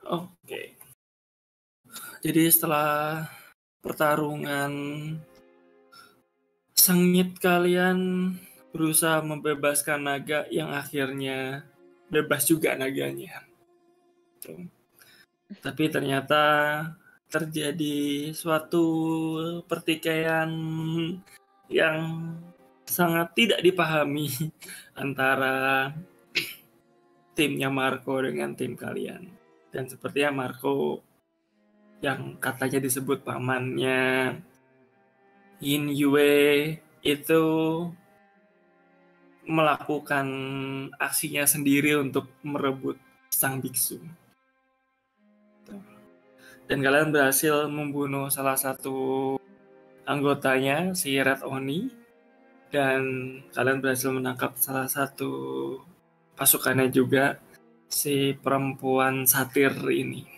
Oke. Jadi setelah pertarungan sengit, kalian berusaha membebaskan naga yang akhirnya bebas juga naganya. Tuh. Tapi ternyata terjadi suatu pertikaian yang sangat tidak dipahami antara timnya Marco dengan tim kalian. Dan sepertinya Marco yang katanya disebut pamannya Yin Yue itu melakukan aksinya sendiri untuk merebut sang biksu. Dan kalian berhasil membunuh salah satu anggotanya, si Red Oni. Dan kalian berhasil menangkap salah satu pasukannya juga, si perempuan satir ini.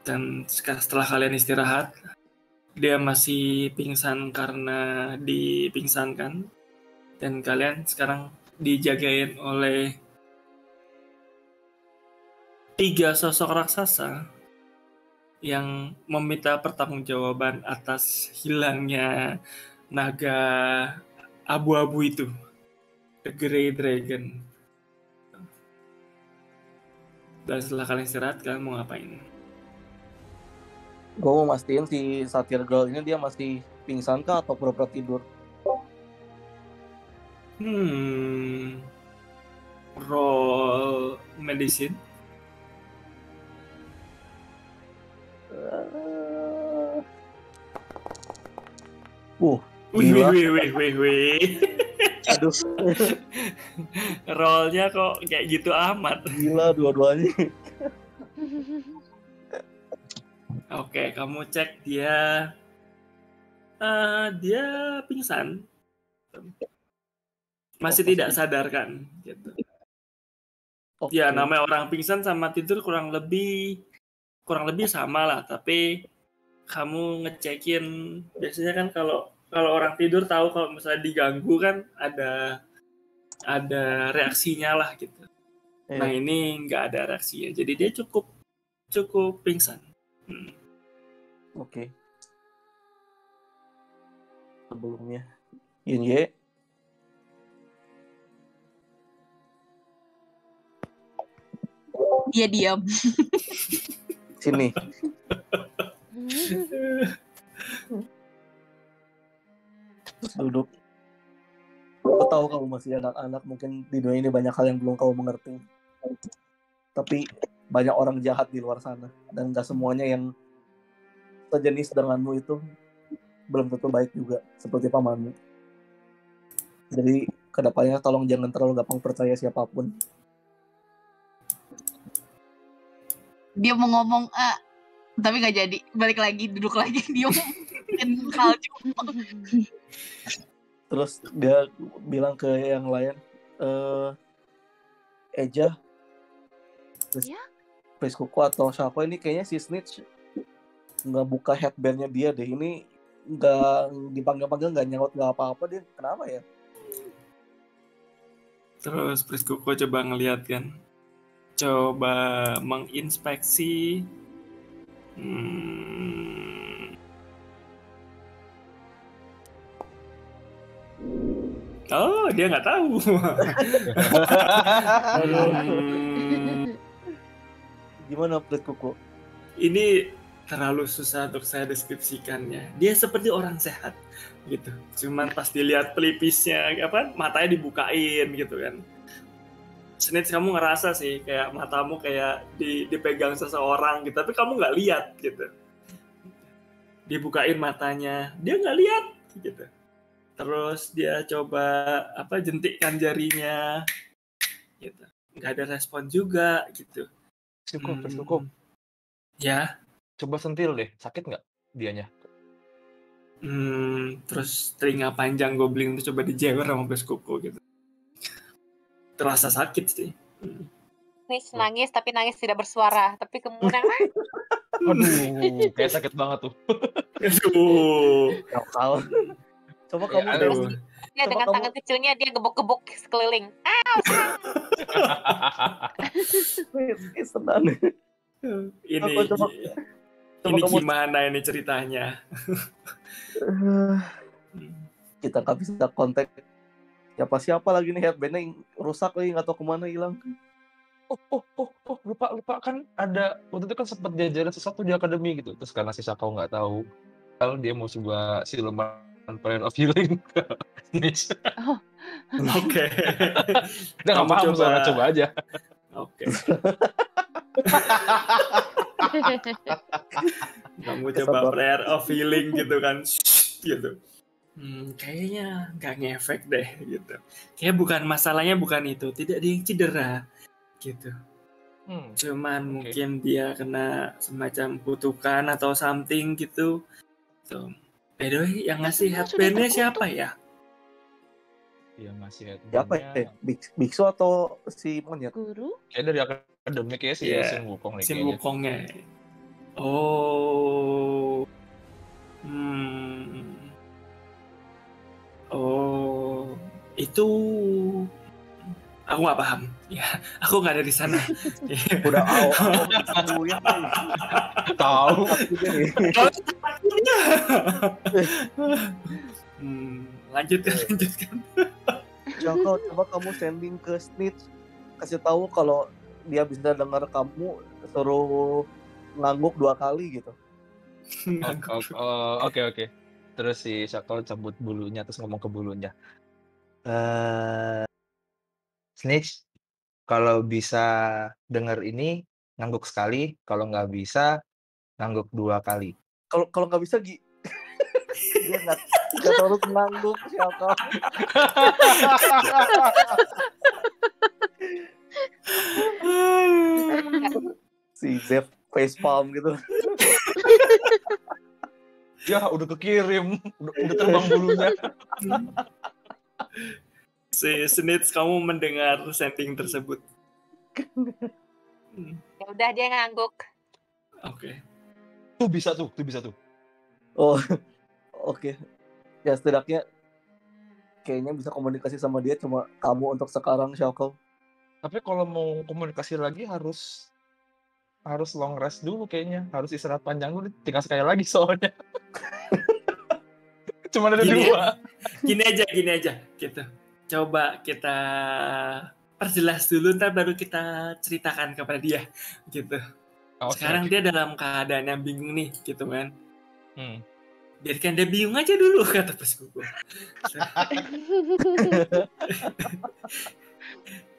Dan setelah kalian istirahat, dia masih pingsan karena dipingsankan. Dan kalian sekarang dijagain oleh 3 sosok raksasa yang meminta pertanggungjawaban atas hilangnya naga abu-abu itu, The Grey Dragon. Dan setelah kalian istirahat, kalian mau ngapain? Gue mau mastiin si Satyr Girl ini dia masih pingsan kah atau pura-pura tidur? Roll medicine. Wih. Aduh. Rollnya kok kayak gitu amat. Gila dua-duanya. Oke, kamu cek dia pingsan, masih tidak sadarkan gitu. Okay. Ya namanya orang pingsan sama tidur kurang lebih sama lah, tapi kamu ngecekin biasanya kan kalau orang tidur tahu kalau misalnya diganggu kan ada reaksinya lah gitu. Nah ini nggak ada reaksinya, jadi dia cukup pingsan. Oke. Sebelumnya Yin Ye. Dia diam. Sini. Terus duduk. Aku tahu kamu masih anak-anak, mungkin di dunia ini banyak hal yang belum kamu mengerti. Tapi banyak orang jahat di luar sana, dan gak semuanya yang sejenis denganmu itu belum tentu baik juga, seperti pamanmu. Jadi kedepannya tolong jangan terlalu gampang percaya siapapun. Dia mau ngomong tapi gak jadi, balik lagi, duduk lagi, dia mungkin salju. Terus dia bilang ke yang lain, Eja, Pris Kuku atau siapa ini, kayaknya si Snitch nggak buka headbandnya dia deh, ini nggak dipanggil-panggil, nggak nyaut, nggak apa-apa, dia kenapa ya? Terus Pris Kuku coba ngeliat kan, coba menginspeksi. Oh, dia nggak tahu. Gimana Pris Kuku? Ini terlalu susah untuk saya deskripsikannya. Dia seperti orang sehat gitu. Cuman pas dilihat pelipisnya matanya dibukain gitu kan. Snitch, kamu ngerasa sih kayak matamu kayak dipegang seseorang gitu, tapi kamu nggak lihat gitu. Dibukain matanya, dia nggak lihat gitu. Terus dia coba jentikkan jarinya gitu, nggak ada respon juga gitu. Cukup. Ya. Coba sentil deh, sakit nggak dianya? Terus telinga panjang goblin itu coba dijewer sama Pris Kuku gitu. Terasa sakit sih. Nis nangis tapi nangis tidak bersuara, tapi kemudian aduh, kayak sakit banget tuh. Aduh. Coba kamu Ya, Coba dengan kamu- tangan kecilnya dia gebok-gebok sekeliling. Senang. Ini Coba ini kamu gimana ini ceritanya? kita nggak bisa kontak siapa lagi nih, headbandnya rusak lagi, nggak tahu kemana hilang. Lupa kan ada waktu itu kan sempat diajarin sesuatu di akademi gitu. Terus karena si Sakau nggak tahu, kalau dia mau coba siluman Prayer of Healing ke Snitch. Oke. Dia nggak Kamu paham coba. soalnya, coba aja. Oke. Kamu coba Kesempat. prayer of healing gitu kan, gitu. Kayaknya nggak ngefek deh gitu. Kayak masalahnya bukan itu, tidak ada yang cedera gitu. Cuman mungkin dia kena semacam kutukan atau something gitu. So, by the way, yang ngasih headbandnya siapa ya? Yang ngasih Siapa headbandnya ya? Biksu atau si monyet? Guru? kayak dari akademi kayak si Iya, Shin Wukong nih Shin kayaknya. Wukongnya. Oh. Oh, itu aku nggak paham. Ya, aku nggak ada di sana. Udah tahu ya. Tahu. Lanjutkan. Coba kamu sending ke Snitch, kasih tahu kalau dia bisa dengar kamu, suruh ngangguk 2 kali gitu. Oke. Terus si Sakau cabut bulunya terus ngomong ke bulunya. Snitch, kalau bisa dengar ini ngangguk sekali, kalau nggak bisa ngangguk 2 kali. Kalau nggak bisa dia nggak terus ngangguk siapa. Si Zev facepalm gitu. Ya udah kekirim, udah terbang bulunya. Si Snitch, kamu mendengar setting tersebut? Ya udah dia ngangguk. Oke. Tuh bisa tuh. Oh, oke. Ya setidaknya kayaknya bisa komunikasi sama dia, cuma kamu untuk sekarang, Xiaoko. Tapi kalau mau komunikasi lagi harus long rest dulu kayaknya. Harus istirahat panjang dulu, tinggal sekali lagi soalnya. Cuma ada 2. Gini aja gitu. Coba kita perjelas dulu, ntar baru kita ceritakan kepada dia gitu. Sekarang dia dalam keadaan yang bingung nih gitu kan. Biarkan dia bingung aja dulu, kata Perskuku.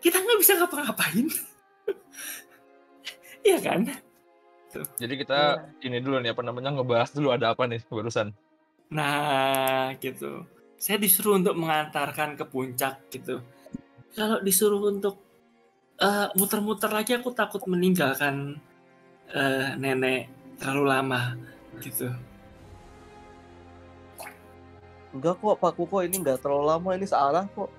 Kita nggak bisa ngapa-ngapain. Iya kan? Jadi kita ini dulu nih, ngebahas dulu ada apa nih barusan. Nah, gitu. Saya disuruh untuk mengantarkan ke puncak gitu. Kalau disuruh untuk muter-muter lagi, aku takut meninggalkan nenek terlalu lama gitu. Enggak kok, Pak Kuko, ini nggak terlalu lama, ini searah kok.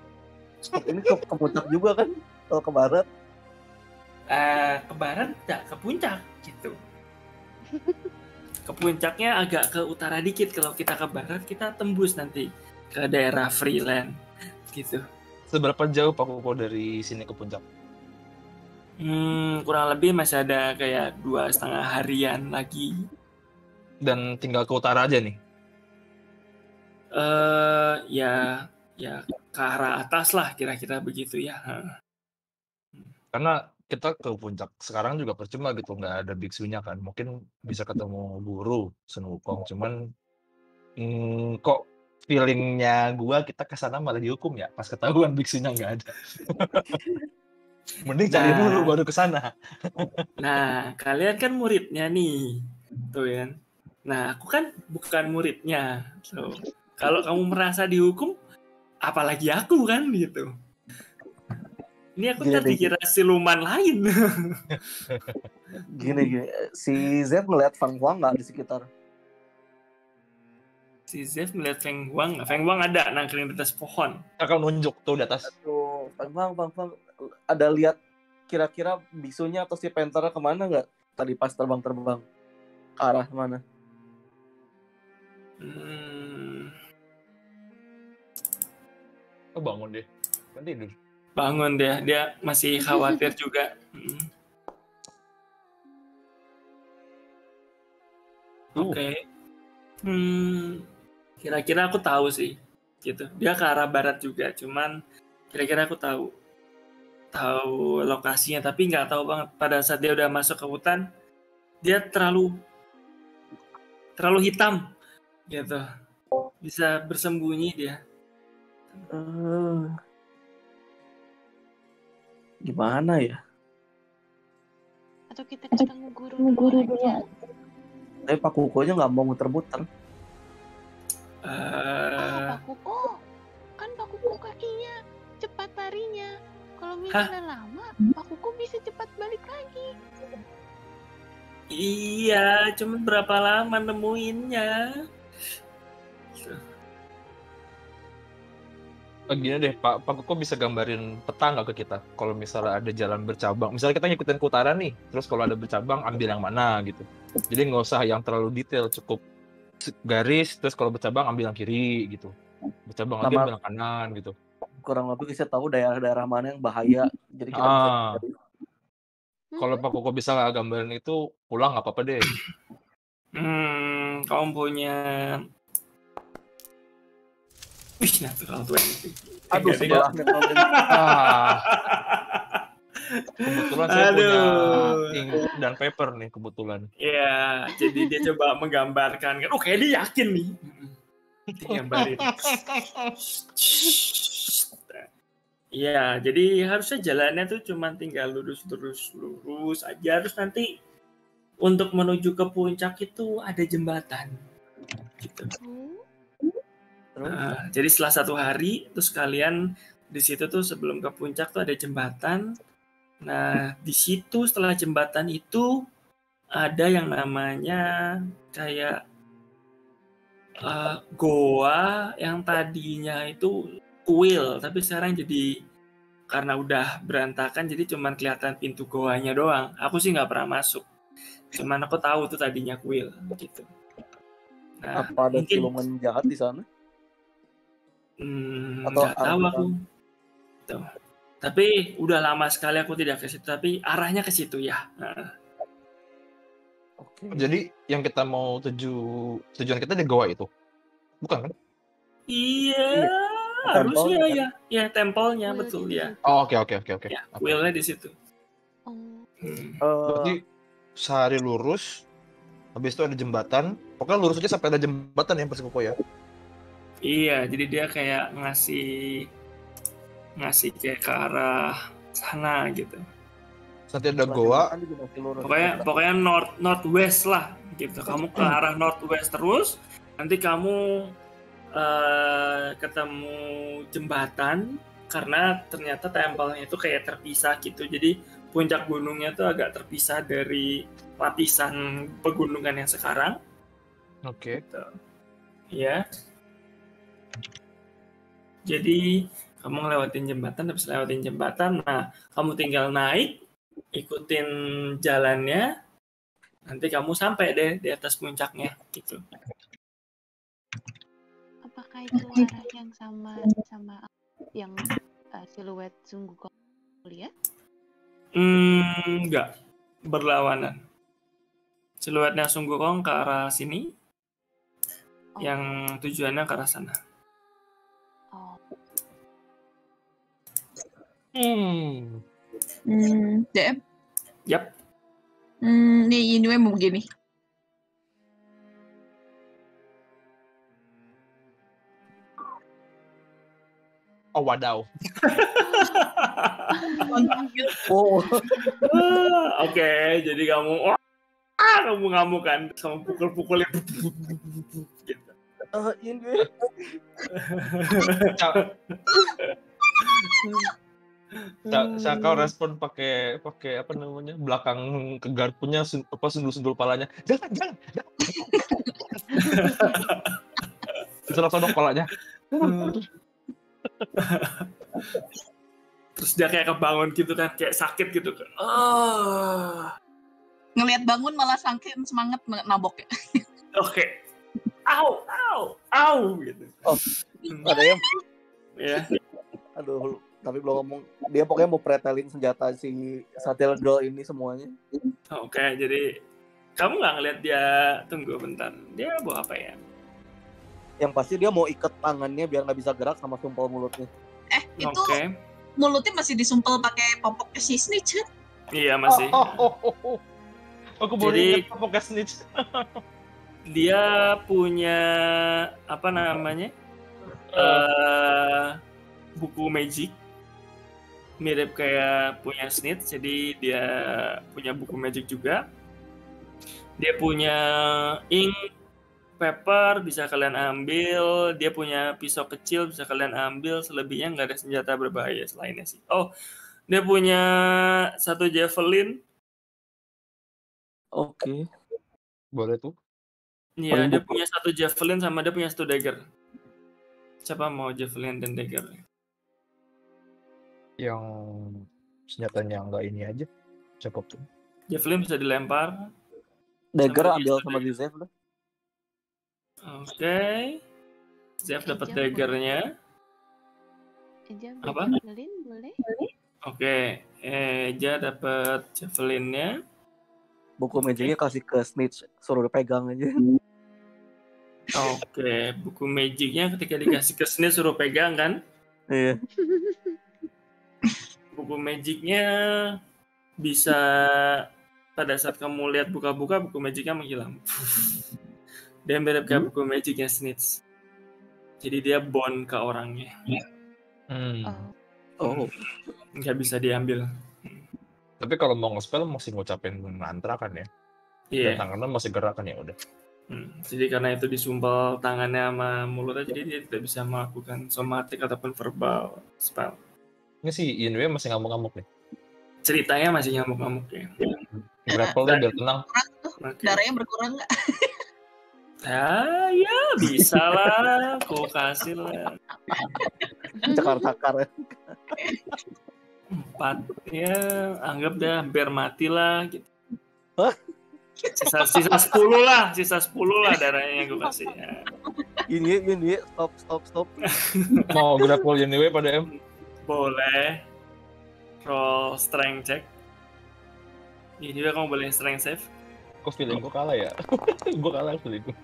Ini ke puncak juga kan, kalau ke barat. Ke barat enggak, ke puncak gitu. Ke puncaknya agak ke utara dikit. Kalau kita ke barat, kita tembus nanti ke daerah Freeland gitu. Seberapa jauh Pak Kuko dari sini ke puncak? Kurang lebih masih ada kayak 2,5 harian lagi. Dan tinggal ke utara aja nih? Ya ke arah atas lah, kira-kira begitu ya. Karena kita ke puncak sekarang juga percuma gitu, nggak ada biksunya kan. Mungkin bisa ketemu guru Sun Wukong, cuman kok feelingnya gua kita kesana malah dihukum ya pas ketahuan biksunya nggak ada. Mending cari dulu baru kesana. Nah, kalian kan muridnya nih, tuh kan. Nah, aku kan bukan muridnya. So, kalau kamu merasa dihukum, apalagi aku kan gitu. Ini aku tadi kira siluman lain. Gini, si Zev ngeliat Fang Huang nggak di sekitar? Si Zev ngeliat Feng Huang. Feng Huang ada nangkring di atas pohon. Akan nunjuk tuh di atas. Tuh, Fang Huang, ada lihat kira-kira biksunya atau si Pantera kemana nggak? Tadi pas terbang-terbang ke arah mana? Oh bangun deh. Kan tidur. Bangun dia masih khawatir juga. Oke. Kira-kira aku tahu sih. Gitu. Dia ke arah barat juga, cuman kira-kira aku tahu lokasinya, tapi nggak tahu banget. Pada saat dia udah masuk ke hutan, dia terlalu hitam gitu, bisa bersembunyi dia. Gimana ya? Atau kita ketemu guru aja. Tapi Pak Kukonya nggak mau muter-muter. Pak Kuko, kan Pak Kuko kakinya cepat larinya. Kalau misalnya lama, Pak Kuko bisa cepat balik lagi. Iya, cuma berapa lama nemuinnya? Gini deh, Pak Kuko bisa gambarin peta nggak ke kita? Kalau misalnya ada jalan bercabang, misalnya kita ngikutin ke utara nih, terus kalau ada bercabang ambil yang mana gitu. Jadi nggak usah yang terlalu detail, cukup garis, terus kalau bercabang ambil yang kiri gitu. Bercabang lagi ambil yang kanan gitu. Kurang lebih saya tahu daerah-daerah mana yang bahaya, jadi kita bisa cari. Kalau Pak Kuko bisa gambarin itu, pulang nggak apa-apa deh. Kamu punya natural 20. Aduh, sebelahnya. Kebetulan saya punya ink dan paper nih kebetulan. Iya, jadi dia coba menggambarkan kan. Kayak dia yakin nih. Digambarin. Iya, jadi harusnya jalannya tuh cuma tinggal lurus aja. Terus nanti untuk menuju ke puncak itu ada jembatan. Gitu. Jadi setelah 1 hari, terus kalian di situ tuh sebelum ke puncak tuh ada jembatan. Nah, di situ setelah jembatan itu ada yang namanya kayak goa yang tadinya itu kuil, tapi sekarang jadi karena udah berantakan jadi cuman kelihatan pintu goanya doang. Aku sih nggak pernah masuk, cuman aku tahu tuh tadinya kuil gitu. Nah, apa ada siluman jahat di sana? Nggak tahu aku. Tuh. Tapi udah lama sekali aku tidak ke situ, tapi arahnya ke situ ya. Oke. Jadi yang kita mau tujuan kita di goa itu, bukan kan? Iya, harusnya ya tempelnya betul ya. Oh, oke. Ya, kuilnya di situ. Berarti sehari lurus, habis itu ada jembatan. Pokoknya lurus aja sampai ada jembatan ya Pak Kuko ya. Iya, jadi dia kayak ngasih kayak ke arah sana gitu. Nanti ada goa. Pokoknya northwest lah gitu. Kamu ke arah northwest terus, nanti kamu ketemu jembatan karena ternyata tempelnya itu kayak terpisah gitu. Jadi puncak gunungnya tuh agak terpisah dari lapisan pegunungan yang sekarang. Oke. Gitu. Ya. Jadi kamu ngelewatin jembatan, habis lewatin jembatan, nah kamu tinggal naik, ikutin jalannya, nanti kamu sampai deh di atas puncaknya, gitu. Apakah itu arah yang sama yang siluet Sunggukong lihat? Enggak, berlawanan. Siluetnya Sunggukong ke arah sini, yang tujuannya ke arah sana. DM? Yap. Ini mau begini. Oh, wadaw. Oke, jadi kamu kamu kan, kamu pukul-pukulin gitu. Ini Kau respon pakai apa namanya, belakang ke garpunya sundul palanya. Jangan. Sodok palanya. Terus dia kayak kebangun gitu kan, kayak sakit gitu kan. Ngelihat bangun malah saking semangat nabok ya. Oke. Au gitu. ada yang Ya. tapi belum ngomong. Dia pokoknya mau pretelin senjata si Satellite Girl ini semuanya. Oke, jadi kamu nggak ngeliat dia, tunggu bentar, dia bawa apa ya? Yang pasti dia mau ikat tangannya biar nggak bisa gerak sama sumpel mulutnya. Itu Oke, mulutnya masih disumpel pakai popoknya si Snitch kan? iya masih. Aku baru Jadi- ingat pokoknya Snitch. Dia punya apa namanya? Buku magic mirip kayak punya Snitch, jadi dia punya buku magic juga. Dia punya ink, paper bisa kalian ambil. Dia punya pisau kecil bisa kalian ambil. Selebihnya nggak ada senjata berbahaya selainnya sih. Oh, dia punya 1 javelin. Oke. Boleh tuh. Iya, Paling dia buku. punya 1 javelin sama dia punya 1 dagger. Siapa mau javelin dan dagger? Yang senjatanya nggak ini aja. Cukup tuh. Javelin bisa dilempar. Dagger Sama ambil dia sama Zef dah. Oke. Zef dapat Eja daggernya. Eja Apa? javelin boleh? Oke. Eja dapat javelinnya. Buku magicnya kasih ke Snitch, suruh pegang aja. Oke, buku magicnya ketika dikasih ke sini suruh pegang kan? Iya. Buku magicnya bisa pada saat kamu lihat buka-buka buku magicnya menghilang. Dia mirip kayak buku magicnya Snitch. Jadi dia bond ke orangnya. Oh, Oh. Nggak bisa diambil. Tapi kalau mau nge-spell masih ngucapin mantra kan ya. Dan Iya. tangannya masih gerak kan ya udah. Jadi karena itu disumpel tangannya sama mulutnya, jadi dia tidak bisa melakukan somatik ataupun verbal spell. Ini si Yunwei masih ngamuk-ngamuk nih. Ceritanya masih ngamuk-ngamuk ya. Grapple deh biar tenang. Oke. Darahnya berkurang nggak? Ya bisa lah, aku kasih lah. Cakar-cakar. 4 ya, anggap dah hampir mati lah gitu. Hah? Sisa 10 lah, sisa 10 lah darahnya yang gue kasih. Ya. Ini stop. Mau grapple Yunwei pada M? Boleh. Roll strength check. Ini juga kamu boleh strength save. Kok feeling gue kalah ya? Gue kalah feeling gue.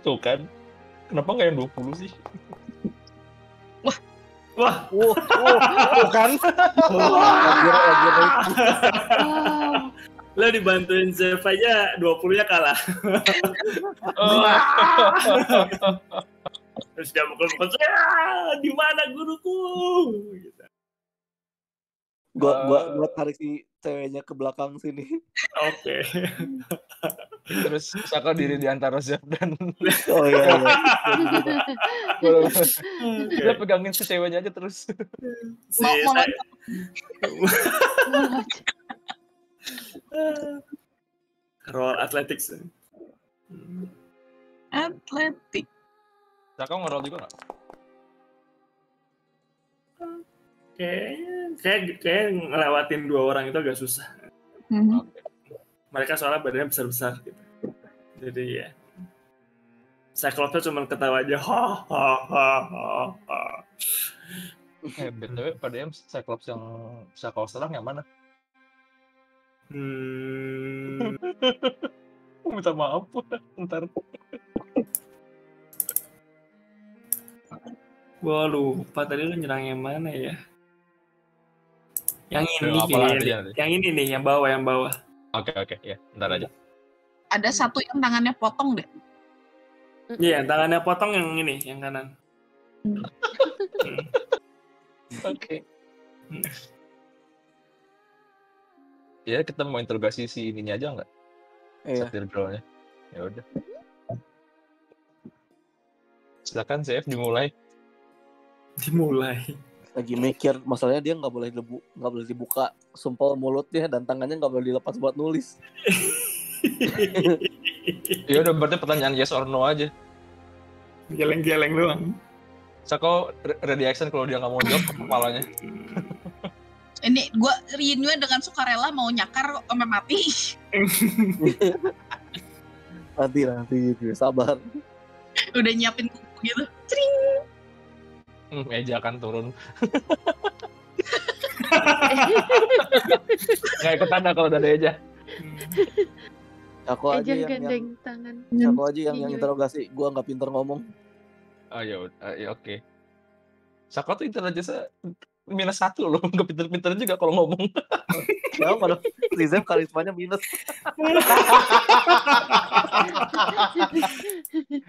Tuh kan. Kenapa nggak yang 20 sih? Wah, Bukan. Lagi wow. lo dibantuin save aja 20-nya kalah. Terus dia mukul-mukul, di mana guruku? Gitu. Gua tarik si ceweknya ke belakang sini. Oke. Terus Saka diri di antara Zef dan Oh iya. dia pegangin si ceweknya aja terus. Roll athletics. Atletik. Saka nge-roll juga nggak? Kayak ngelewatin 2 orang itu agak susah. Mereka soalnya badannya besar-besar gitu. Jadi ya. Cyclops cuma ketawa aja. BTW pada M Cyclops yang bisa kau serang yang mana? Minta maaf. Ntar. Gua lupa tadi lu nyerang yang mana ya? Yang ini Apalah kayaknya. aja nanti. Yang ini nih, yang bawah. Oke, ya, ntar aja. Ada satu yang tangannya potong deh. Iya, tangannya potong yang ini, yang kanan. Oke. Ya kita mau interogasi si ininya aja nggak? Iya. Satir girl-nya. Ya udah. Silakan Zef dimulai. Lagi mikir, masalahnya dia nggak boleh dibuka sumpel mulutnya dan tangannya nggak boleh dilepas buat nulis. Ya udah berarti pertanyaan yes or no aja. Geleng-geleng doang. Sako ready action kalau dia nggak mau jawab ke kepalanya. Ini gue Ryunwei dengan sukarela mau nyakar sampai mati. Nanti sabar. Udah nyiapin kuku gitu. Cring. Eja akan turun. Nggak ikut tanda kalau udah ada Eja. Aku aja Eja yang gandeng tangan. aku aja yang Yuyui. interogasi. Gua nggak pinter ngomong. Oh ya oke. Sako tuh intelijensinya -1 loh, nggak pinter-pinter juga kalau ngomong. Ya pada Rizem karismanya minus.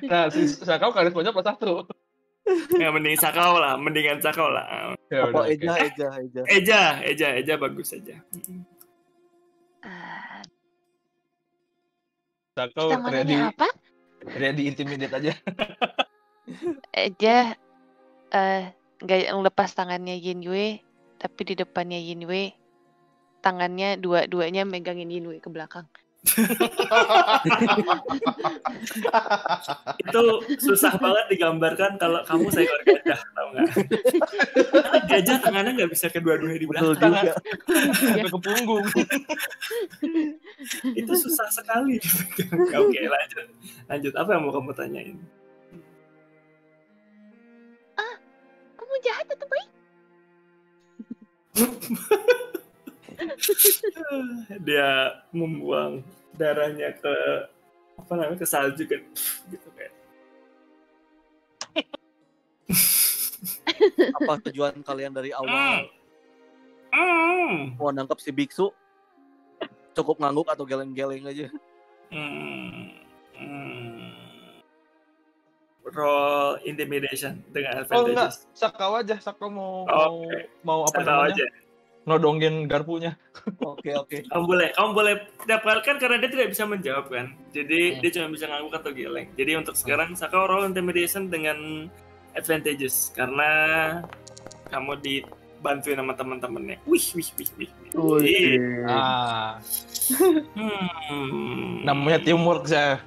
Nah, si Sako karismanya +1. Ya mendingan Sakau lah. Ya Apa udah oke. Eja bagus aja. Sako Kita mau nanya apa? ready intimidate aja. Eja nggak ngelepas tangannya Yinwei, tapi di depannya Yinwei tangannya dua-duanya megangin Yinwei ke belakang. Itu susah banget digambarkan kalau kamu seekor gajah, tau nggak? Karena gajah tangannya nggak bisa kedua-duanya di Betul belakang. juga. Sampai ke punggung. Itu susah sekali. Oke, lanjut. Apa yang mau kamu tanyain? Kamu jahat atau baik? Dia membuang darahnya ke ke salju kan, gitu kayak. Apa tujuan kalian dari awal mau nangkep si biksu? Cukup ngangguk atau geleng-geleng aja? Roll intimidation dengan Oh enggak, advantages. Sako aja. Sako mau apa Sakau namanya? aja. Nodongin garpunya. Oke. Kamu boleh dapatkan karena dia tidak bisa menjawab kan. Jadi dia cuma bisa ngangguk atau geleng. Jadi untuk sekarang Sakau roll intimidation dengan advantages karena kamu dibantuin sama teman-temannya. Wih. Namanya teamwork saya.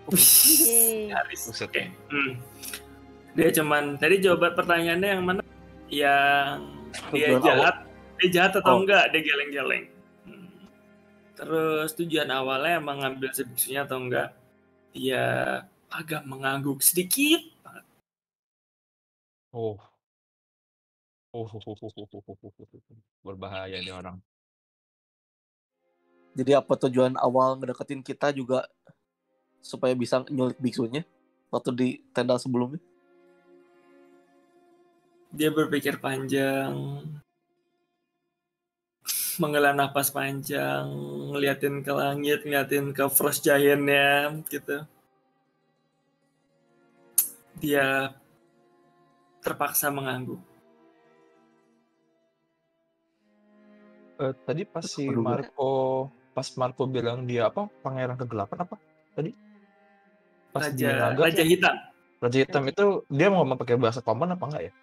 Haris. Buset. Oke. Dia cuman tadi jawab pertanyaannya yang mana? Yang dia jahat atau enggak? Dia geleng-geleng. Terus tujuan awalnya emang ngambil sebiksunya atau enggak? Dia agak mengangguk sedikit banget. Berbahaya nih orang. Jadi apa tujuan awal ngedeketin kita juga supaya bisa nyulik biksunya waktu di tenda sebelumnya? Dia berpikir panjang, menghela napas panjang, ngeliatin ke langit, ngeliatin ke Frost Giant-nya gitu. Dia terpaksa mengangguk. Tadi pas Marco bilang dia apa? Pangeran kegelapan apa? Tadi? Pas Raja Hitam. Raja Hitam itu dia mau ngomong pakai bahasa common apa enggak ya?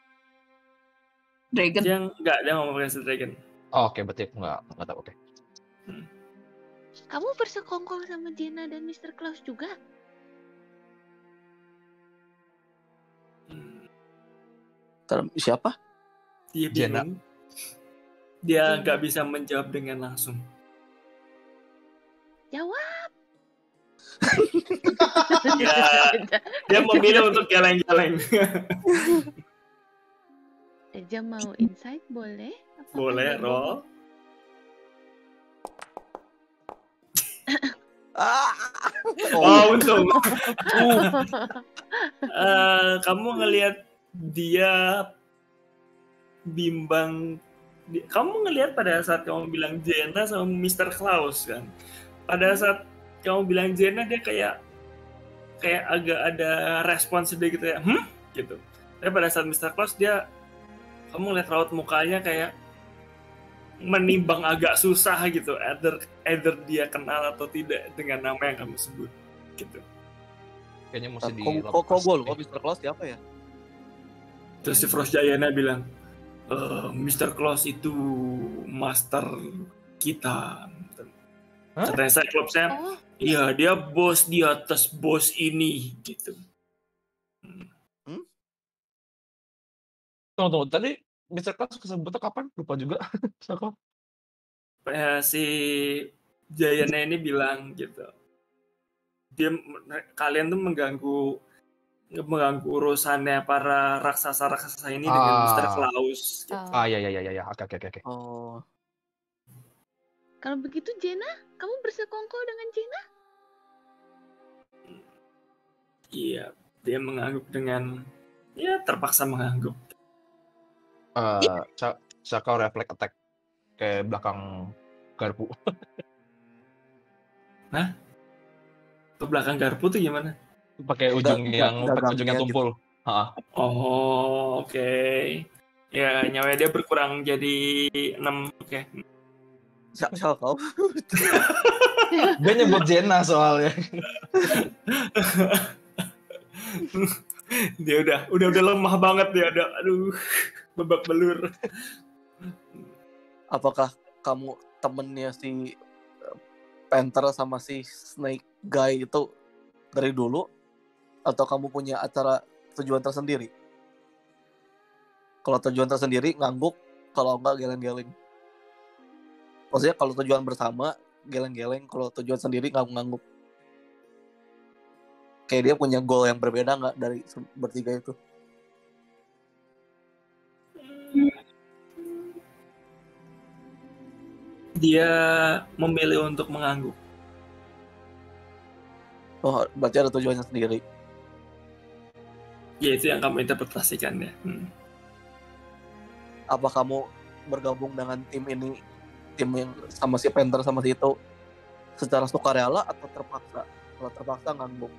Dragon. Dia ngomong pakai dragon. Oh, oke, berarti aku nggak tahu. Oke. Kamu bersekongkol sama Jenna dan Mr. Klaus juga? Siapa? Dia Jenna. bingung. Dia nggak bisa menjawab dengan langsung. Jawab. Dia memilih untuk geleng-geleng. Eja mau insight boleh? Apakah Boleh, dia roll. Untung. Kamu ngelihat dia bimbang. Kamu ngelihat pada saat kamu bilang Jenna sama Mr. Klaus kan. Pada saat kamu bilang Jenna dia kayak agak ada respons sedikit gitu ya. Gitu. Tapi pada saat Mr. Klaus kamu ngeliat raut mukanya kayak menimbang agak susah gitu, either dia kenal atau tidak dengan nama yang kamu sebut gitu. Kayaknya mesti di Kok gue lupa Mr. Klaus siapa ya? Terus si Frost Giant bilang, Mr. Klaus itu master kita. Katanya Cyclops-nya, iya dia bos di atas bos ini gitu. Tunggu, tadi Mr. Klaus kesebutnya kapan? Lupa juga. Si Giant-nya ini bilang gitu. kalian tuh mengganggu urusannya para raksasa ini dengan Mr. Klaus. Gitu. Iya. Oke. Oh, Kalau begitu Jenna, kamu bersekongkol dengan Jenna? Iya, dia mengangguk dengan terpaksa mengangguk. Shaka reflect attack ke belakang garpu. Ke belakang garpu tuh gimana? Pakai ujung yang gagangnya tumpul. Oh, oke. Ya, nyawa dia berkurang jadi 6. Oke. Siapa kau? Dia nyebut Jenna soalnya. Dia udah lemah banget dia, aduh, babak belur. Apakah kamu temennya si Panther sama si Snake Guy itu dari dulu? Atau kamu punya tujuan tersendiri? Kalau tujuan tersendiri ngangguk, kalau enggak geleng-geleng. Maksudnya kalau tujuan bersama geleng-geleng, kalau tujuan sendiri ngangguk-ngangguk. Kayak dia punya goal yang berbeda nggak dari bertiga itu? Dia memilih untuk mengangguk. Oh, berarti ada tujuannya sendiri. Ya, itu yang kamu interpretasikan ya. Apa kamu bergabung dengan tim ini, tim yang sama si Panther sama si itu, secara sukarela atau terpaksa? Kalau terpaksa ngangguk.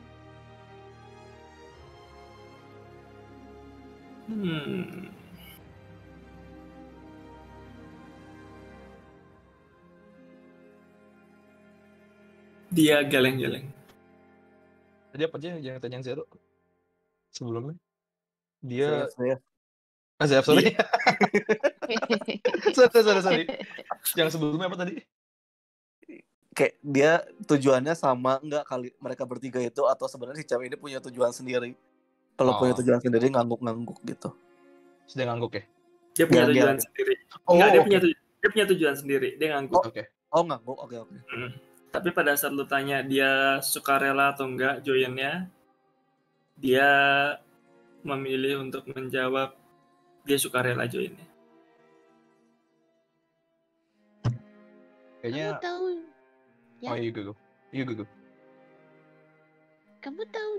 Dia geleng-geleng. Tadi apa aja yang tanya Zero sebelumnya? Dia Saya Zef, sorry. sorry. Yang sebelumnya apa tadi? kayak dia tujuannya sama nggak kali mereka bertiga itu, atau sebenarnya si cewek ini punya tujuan sendiri? Kalau punya tujuan sendiri ngangguk-ngangguk gitu. Sedang ngangguk ya? Dia punya Iya, tujuan iya. sendiri. Oh, Enggak, oke. dia punya tujuan sendiri. Dia ngangguk. Oke. Oh, ngangguk, oke. Tapi pada saat lu tanya dia suka rela atau enggak joinnya, dia memilih untuk menjawab dia suka rela joinnya. Kayaknya. Kamu tahu? Ya? Oh, you go. Kamu tahu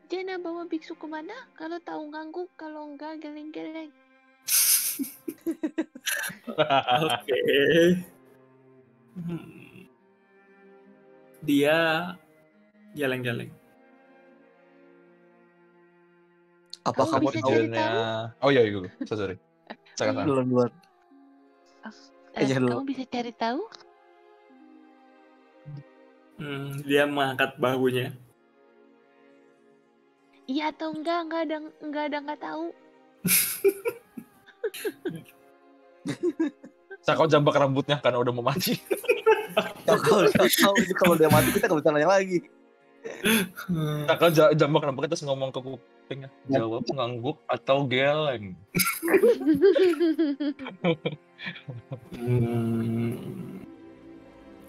Jenna bawa biksu kemana? Kalau tahu ngangguk, kalau enggak geleng-geleng. Oke. Dia geleng-geleng. Apa Kamu kamu bisa tahu? cari tahu? Oh iya, you go. Sorry. Saya kata. Duluan. Kamu bisa cari tahu? Dia mengangkat bahunya. Iya atau enggak ada tahu. Sakau jambak rambutnya karena udah mau mati. Kalau dia mati kita nggak bisa nanya lagi. Sakau jambak rambutnya terus ngomong ke kupingnya. Jawab ngangguk atau geleng.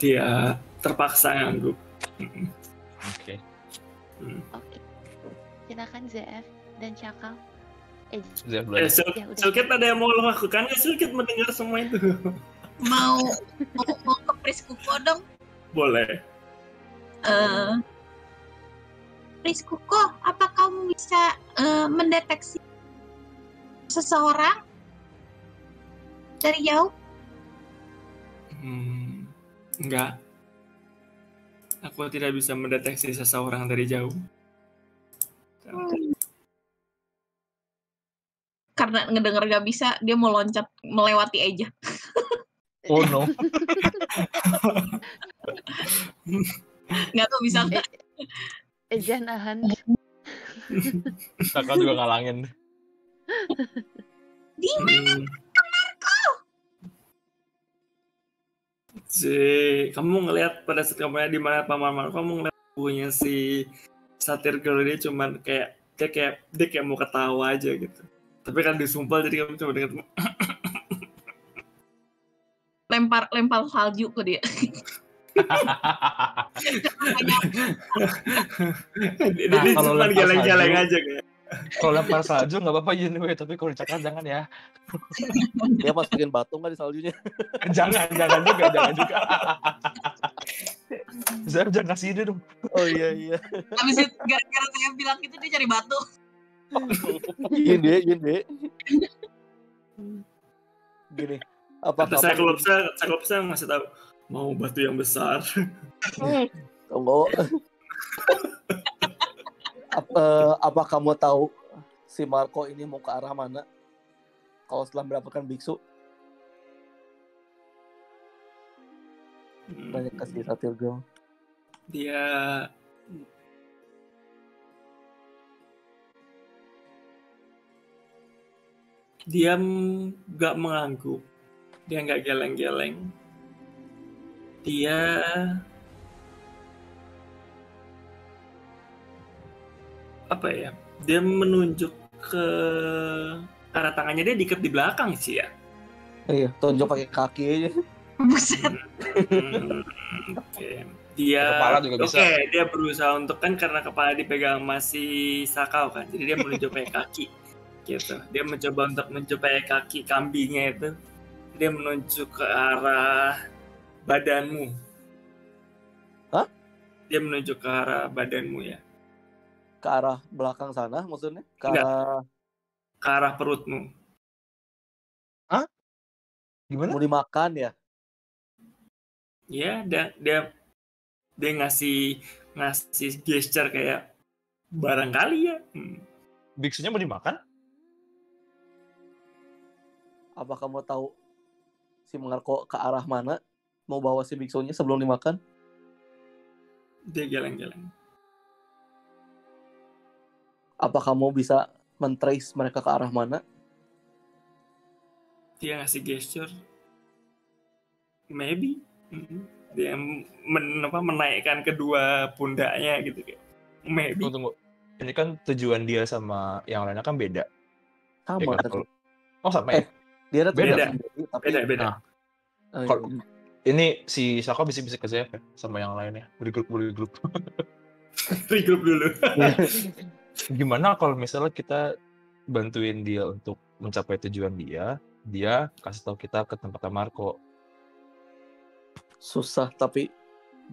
Dia terpaksa ngangguk. Oke. Oke. Silakan ZF dan Shaka. Zef dulu. Silkit ada yang mau lo lakukan nggak? Silkit mendengar semua itu. Mau ke Pris Kuko dong. Boleh. Pris Kuko, apa kamu bisa mendeteksi seseorang dari jauh? Enggak. Aku tidak bisa mendeteksi seseorang dari jauh. Karena ngedenger gak bisa, dia mau loncat melewati aja. Oh no. Nggak tahu bisa nggak? Jangan. Kakak juga ngalangin. Di mana kamarku? Kamu ngelihat pada saat kamu di mana paman kamu ngeliat bukunya si Satyr Girl, dia cuman kayak dia mau ketawa aja gitu. Tapi kan disumpal jadi kamu cuma dengar Lempar salju ke dia. Dia kalau cuma lempar geleng-geleng salju, aja kayak. kalau lempar salju nggak apa-apa anyway, tapi kalau dicakar jangan ya. Dia masukin batu nggak di saljunya? jangan juga. Saya jangan kasih ide dong. Oh iya. Habis itu gara-gara saya bilang gitu dia cari batu. Yin deh. Gini, apa Kata Cyclopsnya ngasih tahu mau batu yang besar. Tunggu. Apa kamu tahu si Marco ini mau ke arah mana kalau setelah mendapatkan biksu? Banyak kasih satir gue. Dia nggak mengangguk, dia nggak geleng-geleng, dia apa ya? Dia menunjuk ke arah tangannya, dia diikat di belakang sih ya. Iya, tunjuk pakai kaki aja. Buset. Oke. Dia Kepala juga bisa. dia berusaha untuk, kan karena kepala dipegang masih Sakau kan, jadi dia menunjuk pakai kaki gitu. Dia mencoba untuk menunjuk pakai kaki kambingnya itu. Dia menunjuk ke arah badanmu. Hah? Dia menunjuk ke arah badanmu ya. Ke arah belakang sana maksudnya? Enggak. Ke arah perutmu. Hah? Gimana? Mau dimakan ya? Ya, dia ngasih gesture kayak barangkali ya. Biksunya mau dimakan? Apa kamu tahu si Marco ke arah mana mau bawa si biksunya sebelum dimakan? Dia geleng-geleng. Apa kamu bisa men-trace mereka ke arah mana? Dia ngasih gesture. Maybe. Dia menaikkan kedua pundaknya gitu kayak. Maybe. Tunggu. Ini kan tujuan dia sama yang lainnya kan beda. Sama Ya kan? kan? Oh sama ya? Dia ada Beda. tujuan sendiri, tapi Beda. Nah, ini si Sako bisik-bisik ke saya sama yang lainnya. Regroup. Regroup dulu. Gimana kalau misalnya kita bantuin dia untuk mencapai tujuan dia kasih tahu kita ke tempatnya Marco. susah, tapi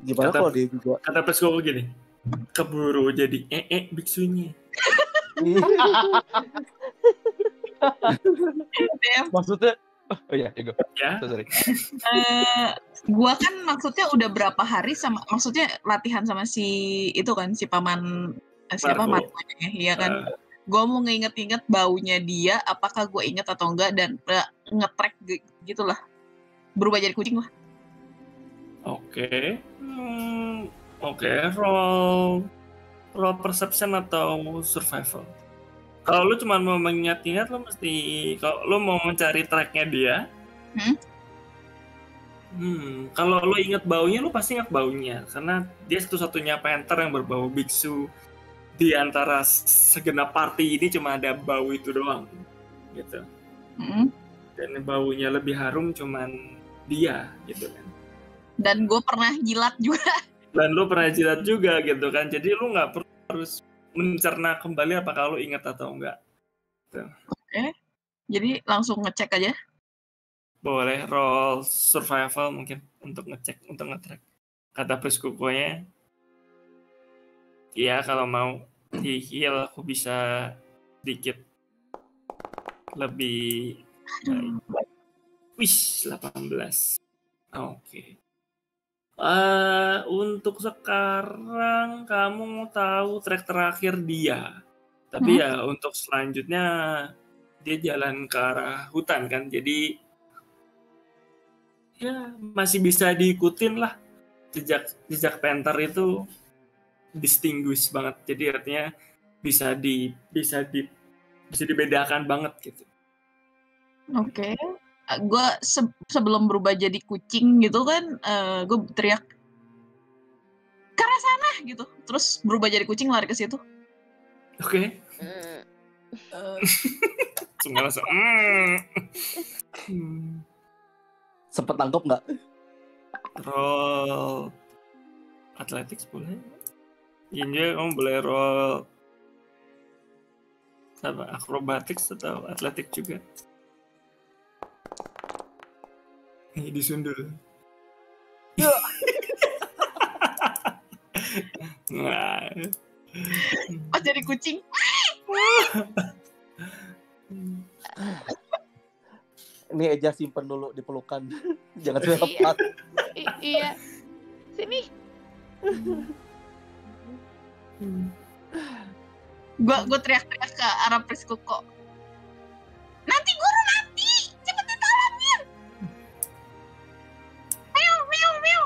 gimana kalau dia juga Kata Pesko gini, keburu jadi biksunya. Maksudnya oh iya, ego. Ya. Sorry. Gua kan maksudnya udah berapa hari maksudnya latihan sama si itu kan si paman siapa Marco. Marco-nya, iya kan. Gua mau nginget-inget baunya dia, apakah gue inget atau enggak, dan nge-track gitulah. Berubah jadi kucing lah. Oke. Roll perception atau survival. Kalau lu cuma mau mengingat-ingat, lu mesti, kalau lu mau mencari tracknya dia, kalau lu ingat baunya, lu pasti ingat baunya, karena dia satu-satunya panther yang berbau biksu. Di antara segenap party ini cuma ada bau itu doang, gitu. Dan baunya lebih harum cuman dia, gitu kan. Dan gue pernah jilat juga. Dan lu pernah jilat juga, gitu kan. Jadi lu nggak perlu harus mencerna kembali apakah lu ingat atau enggak. Oke. Jadi langsung ngecek aja. Boleh roll survival mungkin untuk ngecek, untuk nge-track. Kata Priskukonya, iya kalau mau di heal aku bisa sedikit lebih baik. Wih, 18. Oke. Untuk sekarang kamu tahu track terakhir dia. Tapi ya untuk selanjutnya dia jalan ke arah hutan kan. Jadi ya masih bisa diikutin lah. Jejak panther itu distinguish banget. Jadi artinya bisa dibedakan banget gitu. Oke. Gue sebelum berubah jadi kucing gitu kan, gue teriak ke arah sana gitu. Terus berubah jadi kucing lari ke situ. Oke. Langsung. Sempet tangkap nggak? Roll Athletics boleh. Ini kamu boleh roll apa? Acrobatics atau atletik juga. Ini disundul. Nah. Pas jadi kucing. Ini Eja simpen dulu di pelukan. Jangan sampai lepas. Iya. Sini. Gue teriak-teriak ke arah Prisco kok. Nanti guru nanti, cepet ditolongin. Meow meow meow.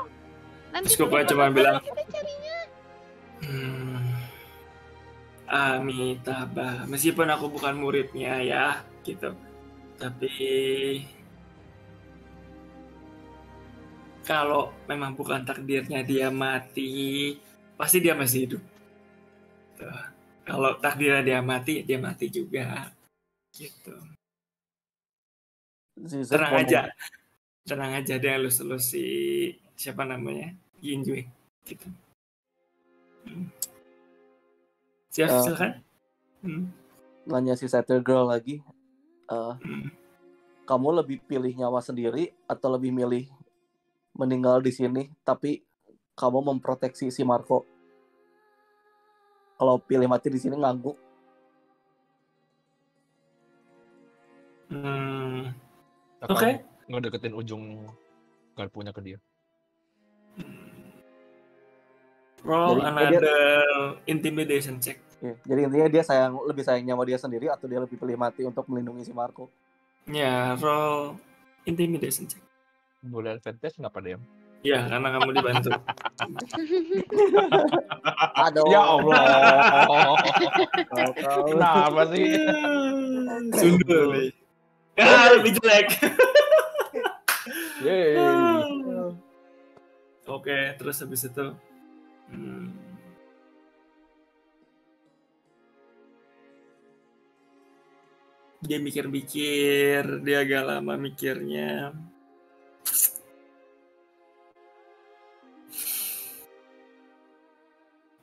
Nanti Terus dulu cuma bilang, kita carinya. Amitabha, meskipun aku bukan muridnya ya, gitu. Tapi kalau memang bukan takdirnya dia mati, pasti dia masih hidup. Tuh. Kalau takdirnya dia mati juga. Gitu. Tenang aja dia elus-elus si siapa namanya, Yinjue. Gitu. Silakan. Nanya si Satyr Girl lagi. Kamu lebih pilih nyawa sendiri atau lebih milih meninggal di sini tapi kamu memproteksi si Marco? Kalau pilih mati di sini ngangguk. Oke. Ngedeketin ujung garpunya ke dia. Roll another intimidation check. Ya, jadi intinya dia lebih sayang nyawa dia sendiri atau dia lebih pilih mati untuk melindungi si Marco? Ya, roll intimidation check. Boleh advantage nggak Pak Dem? Ya, karena kamu dibantu. Aduh. Ya Allah. Kenapa sih? Sundul nih. Lebih jelek. Yeay. Oke, terus habis itu dia mikir-mikir, dia agak lama mikirnya.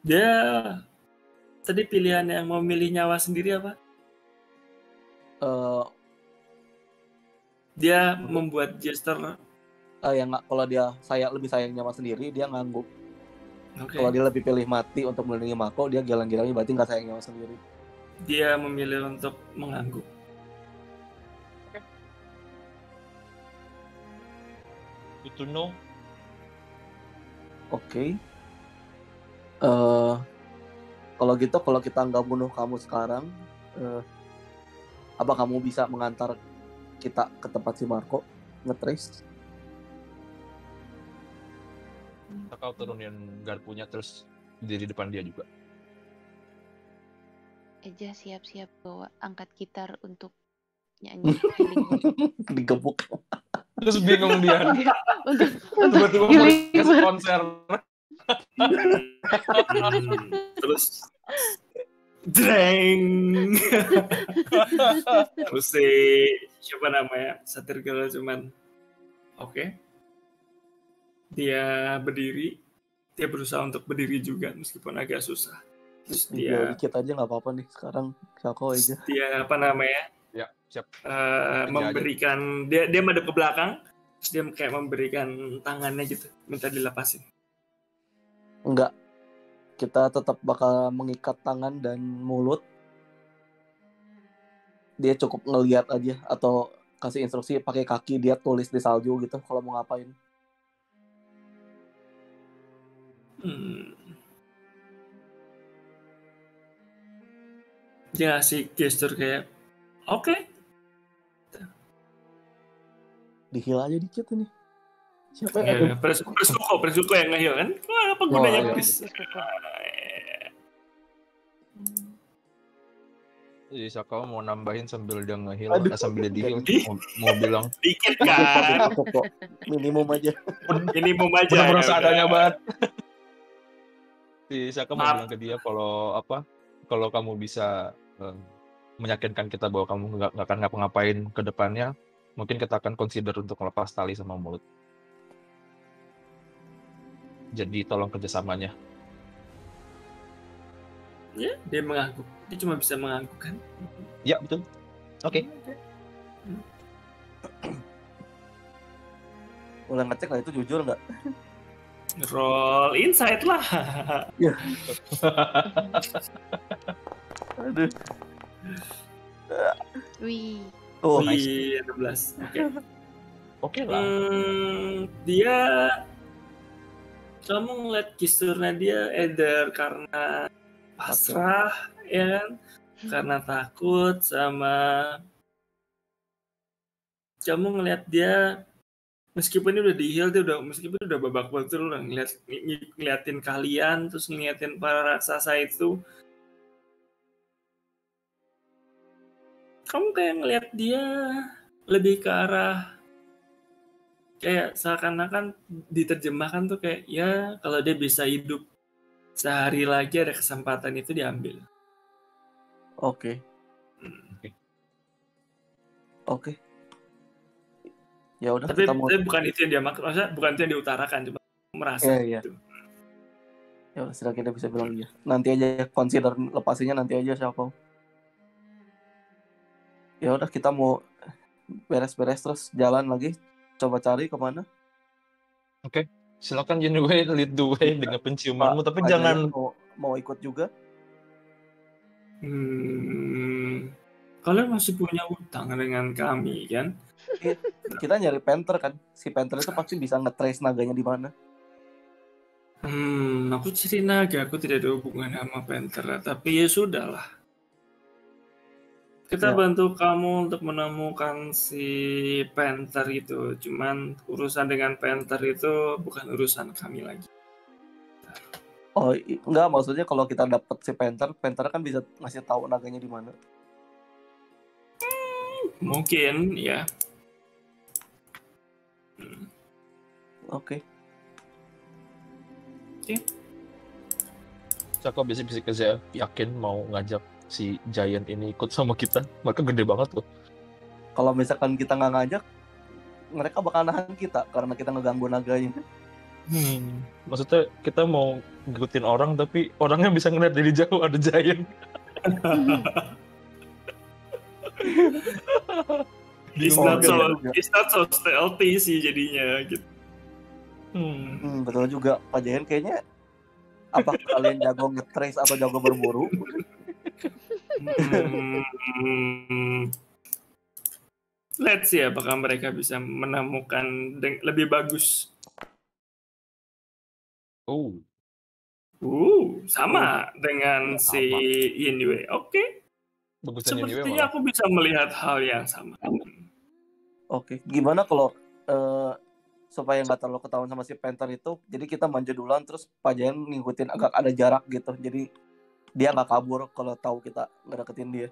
Dia tadi pilihan yang mau milih nyawa sendiri apa? Dia membuat gesture. Kalau dia lebih sayang nyawa sendiri, dia ngangguk. Okay. Kalau dia lebih pilih mati untuk melindungi Marco, dia gilang-gilangnya berarti nggak sayang nyawa sendiri. Dia memilih untuk mengangguk. Itu no. Oke. Kalau gitu, kalau kita nggak bunuh kamu sekarang, apa kamu bisa mengantar kita ke tempat si Marco nge-trace? Kau turunin garpunya terus di depan dia juga. Eja siap-siap bawa angkat gitar untuk nyanyi. Digebuk. Terus bingung dia. untuk Tiba-tiba mau konser. Terus Dreng. Terus si siapa namanya? Satyr Girl cuman oke. Dia berdiri, dia berusaha untuk berdiri juga meskipun agak susah. Terus dia dikit aja nggak apa-apa nih sekarang, Shako aja. Dia apa namanya? Ya, siap. Memberikan dia madep ke belakang, terus dia kayak memberikan tangannya gitu, minta dilepasin. Enggak. Kita tetap bakal mengikat tangan dan mulut. Dia cukup ngelihat aja atau kasih instruksi pakai kaki dia tulis di salju gitu kalau mau ngapain. Dia ngasih gesture kayak oke. Dihil aja dikit ini. Siapa ya? Presuko yang ngehil kan? Apa gunanya Pris? Jadi Saka mau nambahin sambil dia ngehil, sambil dia dihil, mau bilang dikit kan? Minimum aja. Bener-bener seadanya banget. Si Saka mau bilang ke dia kalau kamu bisa meyakinkan kita bahwa kamu nggak akan ngapa-ngapain ke depannya, mungkin kita akan consider untuk melepas tali sama mulut. jadi tolong kerjasamanya. Ya, dia mengangguk. Dia cuma bisa mengangguk kan? Ya, betul. Oke. Boleh ngecek lah itu jujur nggak? Roll insight lah. Aduh. Wih. Oh, nice. Wih, 16. Oke. Oke lah. Dia kamu ngeliat gesturnya dia either karena pasrah ya kan, karena takut, sama kamu ngeliat dia meskipun ini udah di-heal, dia udah meskipun udah babak belur, udah ngeliatin kalian, terus ngeliatin para raksasa itu, kamu kayak ngeliat dia lebih ke arah kayak seakan-akan diterjemahkan tuh kayak ya kalau dia bisa hidup sehari lagi ada kesempatan itu diambil. Oke. Ya udah Tapi kita mau. bukan itu yang dia maksud, maksudnya bukan itu yang diutarakan, cuma merasa Iya. gitu. Ya udah sudah kita bisa bilang iya. Nanti aja consider lepasinnya nanti aja siapa. Ya udah kita mau beres-beres terus jalan lagi. Coba cari kemana? Oke. Silakan Jinwei lead the way dengan penciumanmu, tapi Pak jangan Jayan mau ikut juga. Kalian masih punya utang dengan kami kan? Kita nyari Panther kan. Si Panther itu pasti bisa nge-trace naganya di mana. Aku ciri naga, aku tidak ada hubungan sama Panther, tapi ya sudahlah. Kita Ya. bantu kamu untuk menemukan si Panther itu. Cuman urusan dengan Panther itu bukan urusan kami lagi. Oh enggak, maksudnya kalau kita dapet si Panther kan bisa ngasih tahu naganya di mana. Mungkin ya. Oke. Saka bisik-bisik ke Zea, yakin mau ngajak si Giant ini ikut sama kita. Mereka gede banget loh. Kalau misalkan kita nggak ngajak, mereka bakal nahan kita karena kita ngeganggu naganya. Maksudnya kita mau ngikutin orang tapi orangnya bisa ngeliat dari jauh ada Giant. It's not so stealthy sih jadinya gitu. Betul juga, Pak Jayan kayaknya apa kalian jago nge-trace atau jago berburu? Let's see apakah mereka bisa menemukan lebih bagus. Sama dengan si Yinwei. Oke. Sepertinya aku bisa melihat hal yang sama. Oke, gimana kalau supaya nggak terlalu ketahuan sama si Panther itu, jadi kita manja duluan terus Pak Jayan ngikutin agak ada jarak gitu, jadi dia nggak kabur kalau tahu kita nggak deketin dia.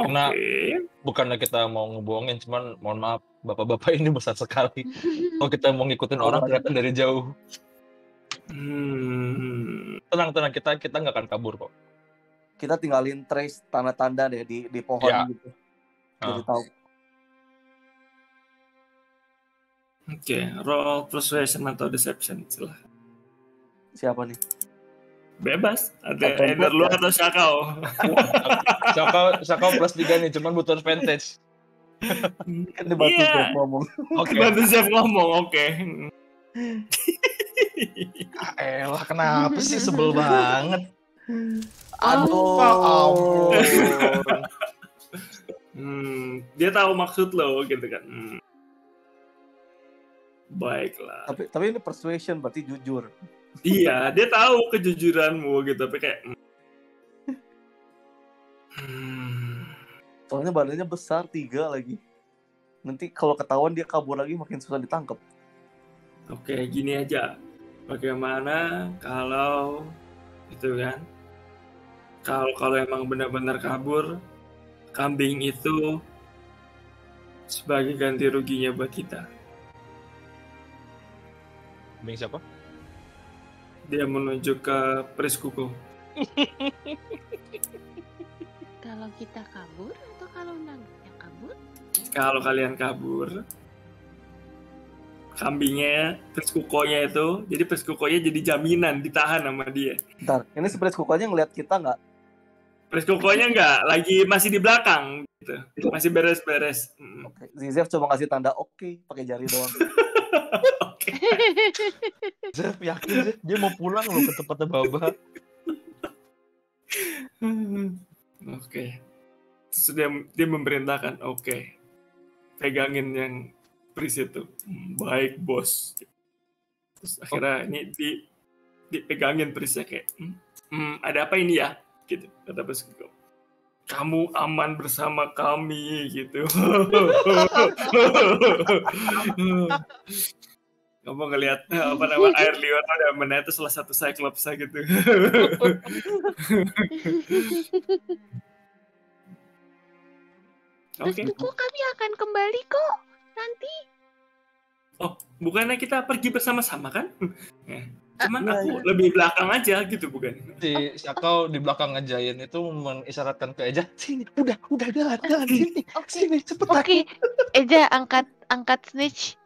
Karena bukannya kita mau ngebohongin, cuman mohon maaf bapak-bapak ini besar sekali. Kalau kita mau ngikutin orang kelihatan dari jauh. Tenang, kita nggak akan kabur kok. Kita tinggalin trace tanda-tanda deh di pohon gitu. Jadi tahu. Oke, roll persuasion atau deception lah. Siapa nih? Bebas, ada either lu atau Sakau. Sakau plus 3 nih, cuman butuh advantage. Kan dibantu Zef ngomong. Oke. Bantu Zef ngomong, oke. Elah, kenapa sih sebel banget? Aduh. Dia tahu maksud lo gitu kan. Baiklah. Tapi ini persuasion berarti jujur. Iya, dia tahu kejujuranmu gitu, tapi kayak soalnya badannya besar 3 lagi. Nanti kalau ketahuan dia kabur lagi makin susah ditangkap. Oke, gini aja. Bagaimana kalau itu kan? Kalau emang benar-benar kabur, kambing itu sebagai ganti ruginya buat kita. Kambing siapa? Dia menuju ke Priskuko. Kalau kita kabur atau kalau naganya kabur? Kalau kalian kabur, kambingnya, Prince Kukonya itu. Jadi Prince Kukonya jadi jaminan ditahan sama dia. Bentar, ini si Prince Kukonya ngeliat kita nggak? Prince Kukonya nggak, lagi masih di belakang gitu. Masih beres-beres. Oke. Zef coba ngasih tanda oke pakai jari doang. Oke. Zef yakin Zef dia mau pulang loh ke tempatnya Baba. Oke. Terus dia memerintahkan, oke. Pegangin yang Pris itu. Baik, bos. Terus akhirnya ini dipegangin Prisnya kayak, ada apa ini ya? Gitu. Kata Pris, kamu aman bersama kami gitu. Kamu ngelihat air liur ada menetes salah satu Cyclops gitu. Oke. Kok kami akan kembali kok nanti. Oh, bukannya kita pergi bersama-sama kan? Cuman aku lebih belakang aja gitu, bukan? Si Akau di belakang ngejain itu mengisyaratkan ke Eja, sini, udah jalan sini, sini cepetan. Oke, Eja angkat Snitch.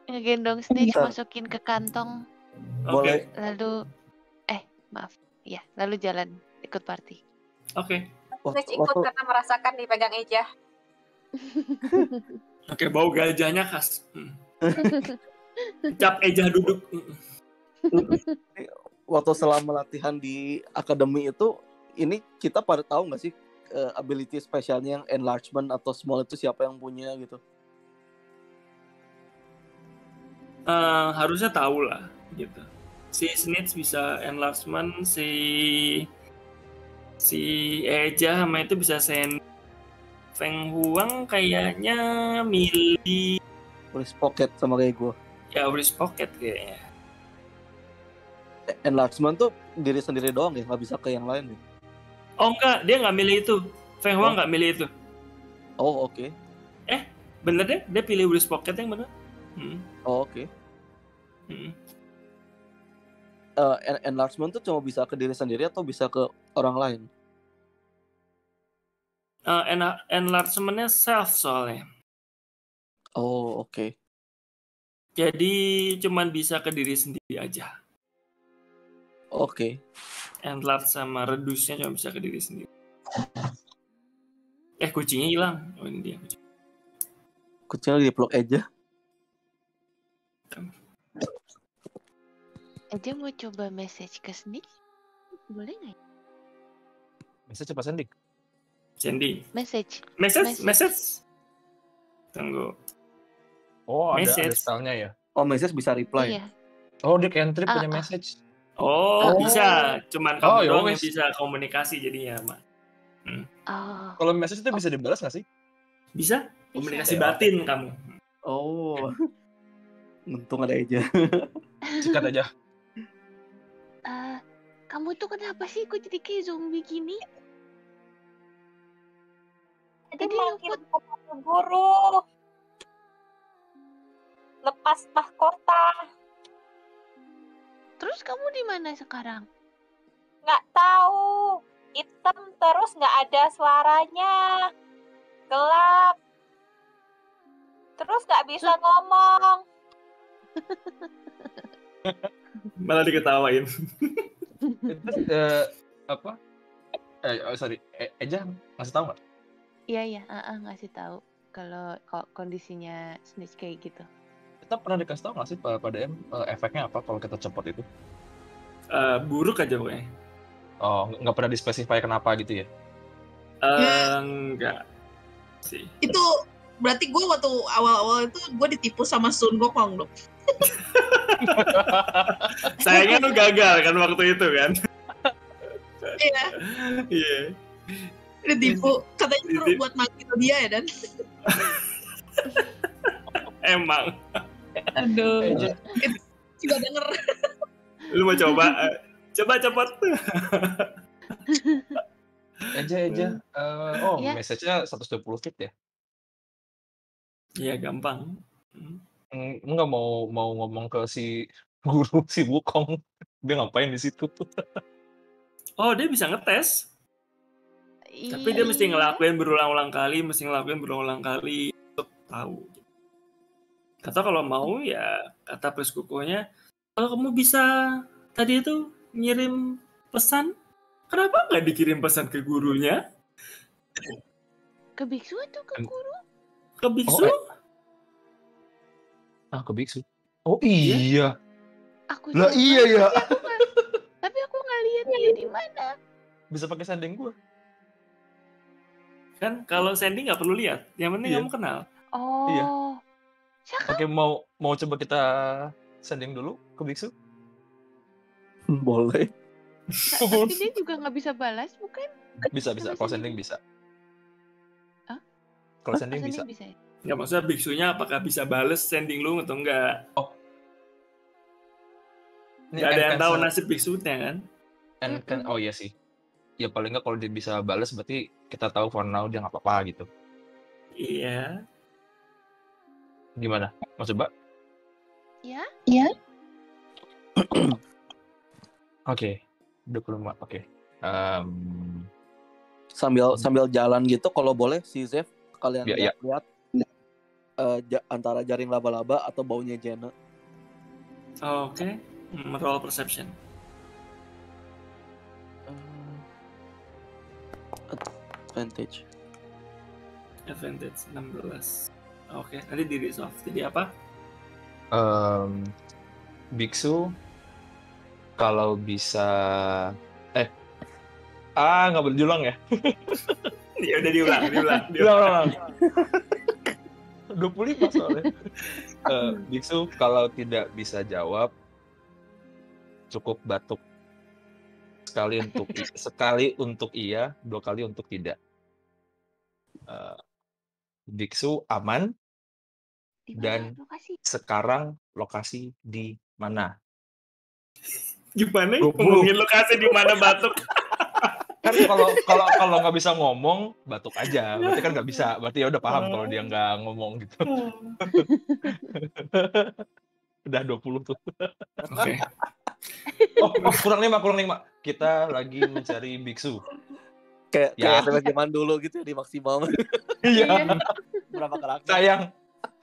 Ngegendong Snitch, masukin ke kantong. Boleh. Lalu lalu jalan ikut party. Oke. Snitch ikut karena merasakan dipegang Eja. Oke, bau gajahnya khas. Cap Eja duduk. Waktu selama latihan di akademi itu, ini kita pada tahu nggak sih ability spesialnya yang enlargement atau small itu siapa yang punya gitu? Harusnya tahu lah gitu. Si Snitch bisa enlargement, si Eja sama itu bisa Feng Huang kayaknya milih Wrist pocket sama kayak gue. ya wrist pocket kayaknya. Enlargement tuh diri sendiri doang ya, nggak bisa ke yang lain ya? Oh enggak, dia nggak milih itu. Feng Huang nggak milih itu. Oh oke. Bener deh, dia pilih wrist pocket yang bener. Oh oke. Enlargement tuh cuma bisa ke diri sendiri atau bisa ke orang lain? Enlargementnya self soalnya. Oh oke. Jadi cuman bisa ke diri sendiri aja. Oke. Enlarge sama reduce-nya cuma bisa ke diri sendiri. Kucingnya hilang. Oh ini dia kucing. Kucingnya lagi dipeluk aja. Eja mau coba message ke Snitch? Boleh nggak? Message apa Sandy? Sandy. Message. Tunggu. Oh, ada Message. stylenya ya? Oh message bisa reply. Iya. Oh, dia entry punya message. Oh, bisa. Cuman kamu doang yang wes. bisa komunikasi jadinya, Mak. Kalau message itu bisa dibalas nggak sih? Bisa. Komunikasi Bisa. batin kamu. Oh. Untung ada aja. Sikat aja. Kamu tuh kenapa sih kok jadi kayak zombie gini? Jadi manggil guru. Lepas mahkota. Terus kamu di mana sekarang? Nggak tahu. Hitam terus nggak ada suaranya. Gelap. Terus nggak bisa ngomong. Malah diketawain. Terus apa? Eja ngasih tahu nggak? Iya, ngasih tahu kalau kondisinya Snitch kayak gitu. Kita pernah dikasih tahu nggak sih pada efeknya apa kalau kita cepot itu? Buruk aja pokoknya. Oh, nggak pernah dispesify kenapa gitu ya? Enggak sih. Itu berarti gue waktu awal-awal itu gue ditipu sama Sun Gokong dong. Sayangnya lu gagal kan waktu itu kan? Iya. Iya. Ditipu. Katanya perlu buat mati dia ya dan. Emang. Aduh. Juga denger. Lu mau coba? Coba cepet. Eja. Message-nya 120 feet ya? Iya, gampang. Enggak mau ngomong ke si guru si Wukong. Dia ngapain di situ? Oh, dia bisa ngetes. Tapi dia mesti ngelakuin berulang-ulang kali untuk tahu. Atau kalau mau ya kata preskukuhnya, kalau kamu bisa tadi itu ngirim pesan, kenapa nggak dikirim pesan ke gurunya? Ke biksu atau ke guru? Ke biksu? Ke biksu. Oh Iya. iya. Aku Lah coba, iya ya. tapi aku nggak lihat dia di mana. Bisa pakai sending gua. Kan kalau sending nggak perlu lihat, yang penting Iya. kamu kenal. Oh. Iya. Siapa? Oke, mau coba kita sending dulu ke biksu? Boleh. Tapi dia juga nggak bisa balas, bukan? Bisa. Coba Kalau sending. sending bisa. Hah? Kalau sending bisa. Bisa ya? Nggak, maksudnya biksunya apakah bisa bales sending lu atau enggak? Oh. Nggak ada yang tahu nasib biksunya kan? Oh iya sih. Ya paling nggak kalau dia bisa bales berarti kita tahu for now dia nggak apa-apa gitu. Iya. Gimana? Mau coba? Ya? Oke. 25. Oke. Sambil jalan gitu kalau boleh si Zev kalian Ya. lihat antara jaring laba-laba atau baunya Jenna. Oke. Roll perception. Advantage 16. Oke, nanti di resolve. Jadi apa? Biksu kalau bisa nggak boleh diulang ya? Ya udah diulang. Diulang. 25 soalnya. Biksu kalau tidak bisa jawab cukup batuk. Sekali untuk iya, 2 kali untuk tidak. Biksu aman. Dan sekarang lokasi di mana? Gimana ngomongin lokasi di mana batuk? Kan kalau nggak bisa ngomong batuk aja, berarti kan nggak bisa, berarti ya udah paham kalau dia nggak ngomong gitu. Udah 20 tuh. Oke. kurang 5. Kita lagi mencari biksu. Kayak SMS zaman dulu gitu ya, di maksimal. Iya. Berapa karakter?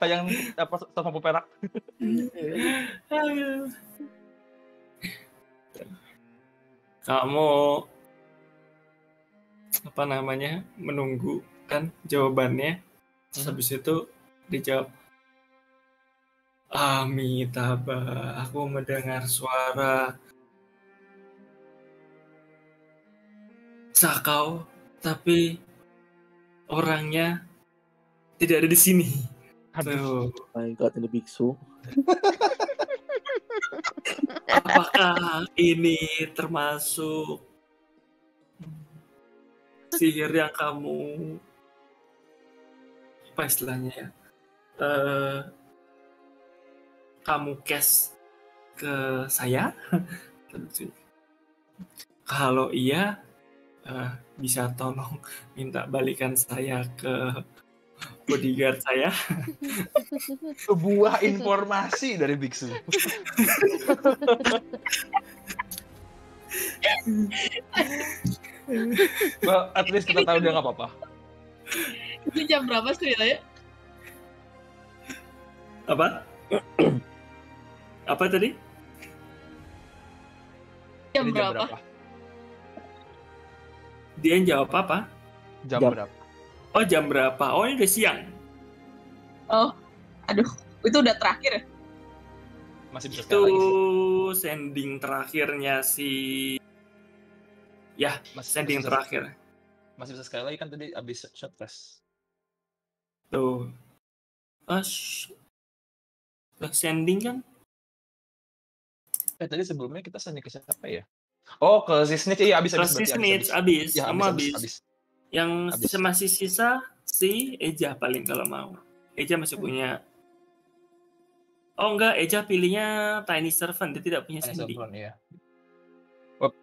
Sayang apa 150 perak. Kamu menunggu kan jawabannya, terus habis itu dijawab, Amitabha, aku mendengar suara Sakau, tapi orangnya tidak ada di sini. Aduh. My God, ini biksu. Apakah ini termasuk sihir yang kamu apa istilahnya ya? Kamu cast ke saya? Kalau iya, bisa tolong minta balikan saya ke bodyguard saya. Sebuah informasi dari biksu. Well, at least kita tahu dia nggak apa-apa. Itu jam berapa ceritanya? Apa? Apa tadi? Jam berapa? Dia yang jawab apa? Jam berapa? Oh, jam berapa? Oh, ini udah siang. Oh, aduh, itu udah terakhir ya? Masih bisa Itu sekali lagi sih. sending terakhirnya sending terakhir. Masih bisa sekali lagi kan tadi abis shot rest. Tuh. Sending kan? Tadi sebelumnya kita sending ke siapa ya? Oh, ke si Snitch. Iya, abis. Ya, kamu abis. Yang abis. masih sisa si Eja paling kalau mau. Eja masih punya. Oh enggak, Eja pilihnya Tiny Servant, dia tidak punya sending. Iya.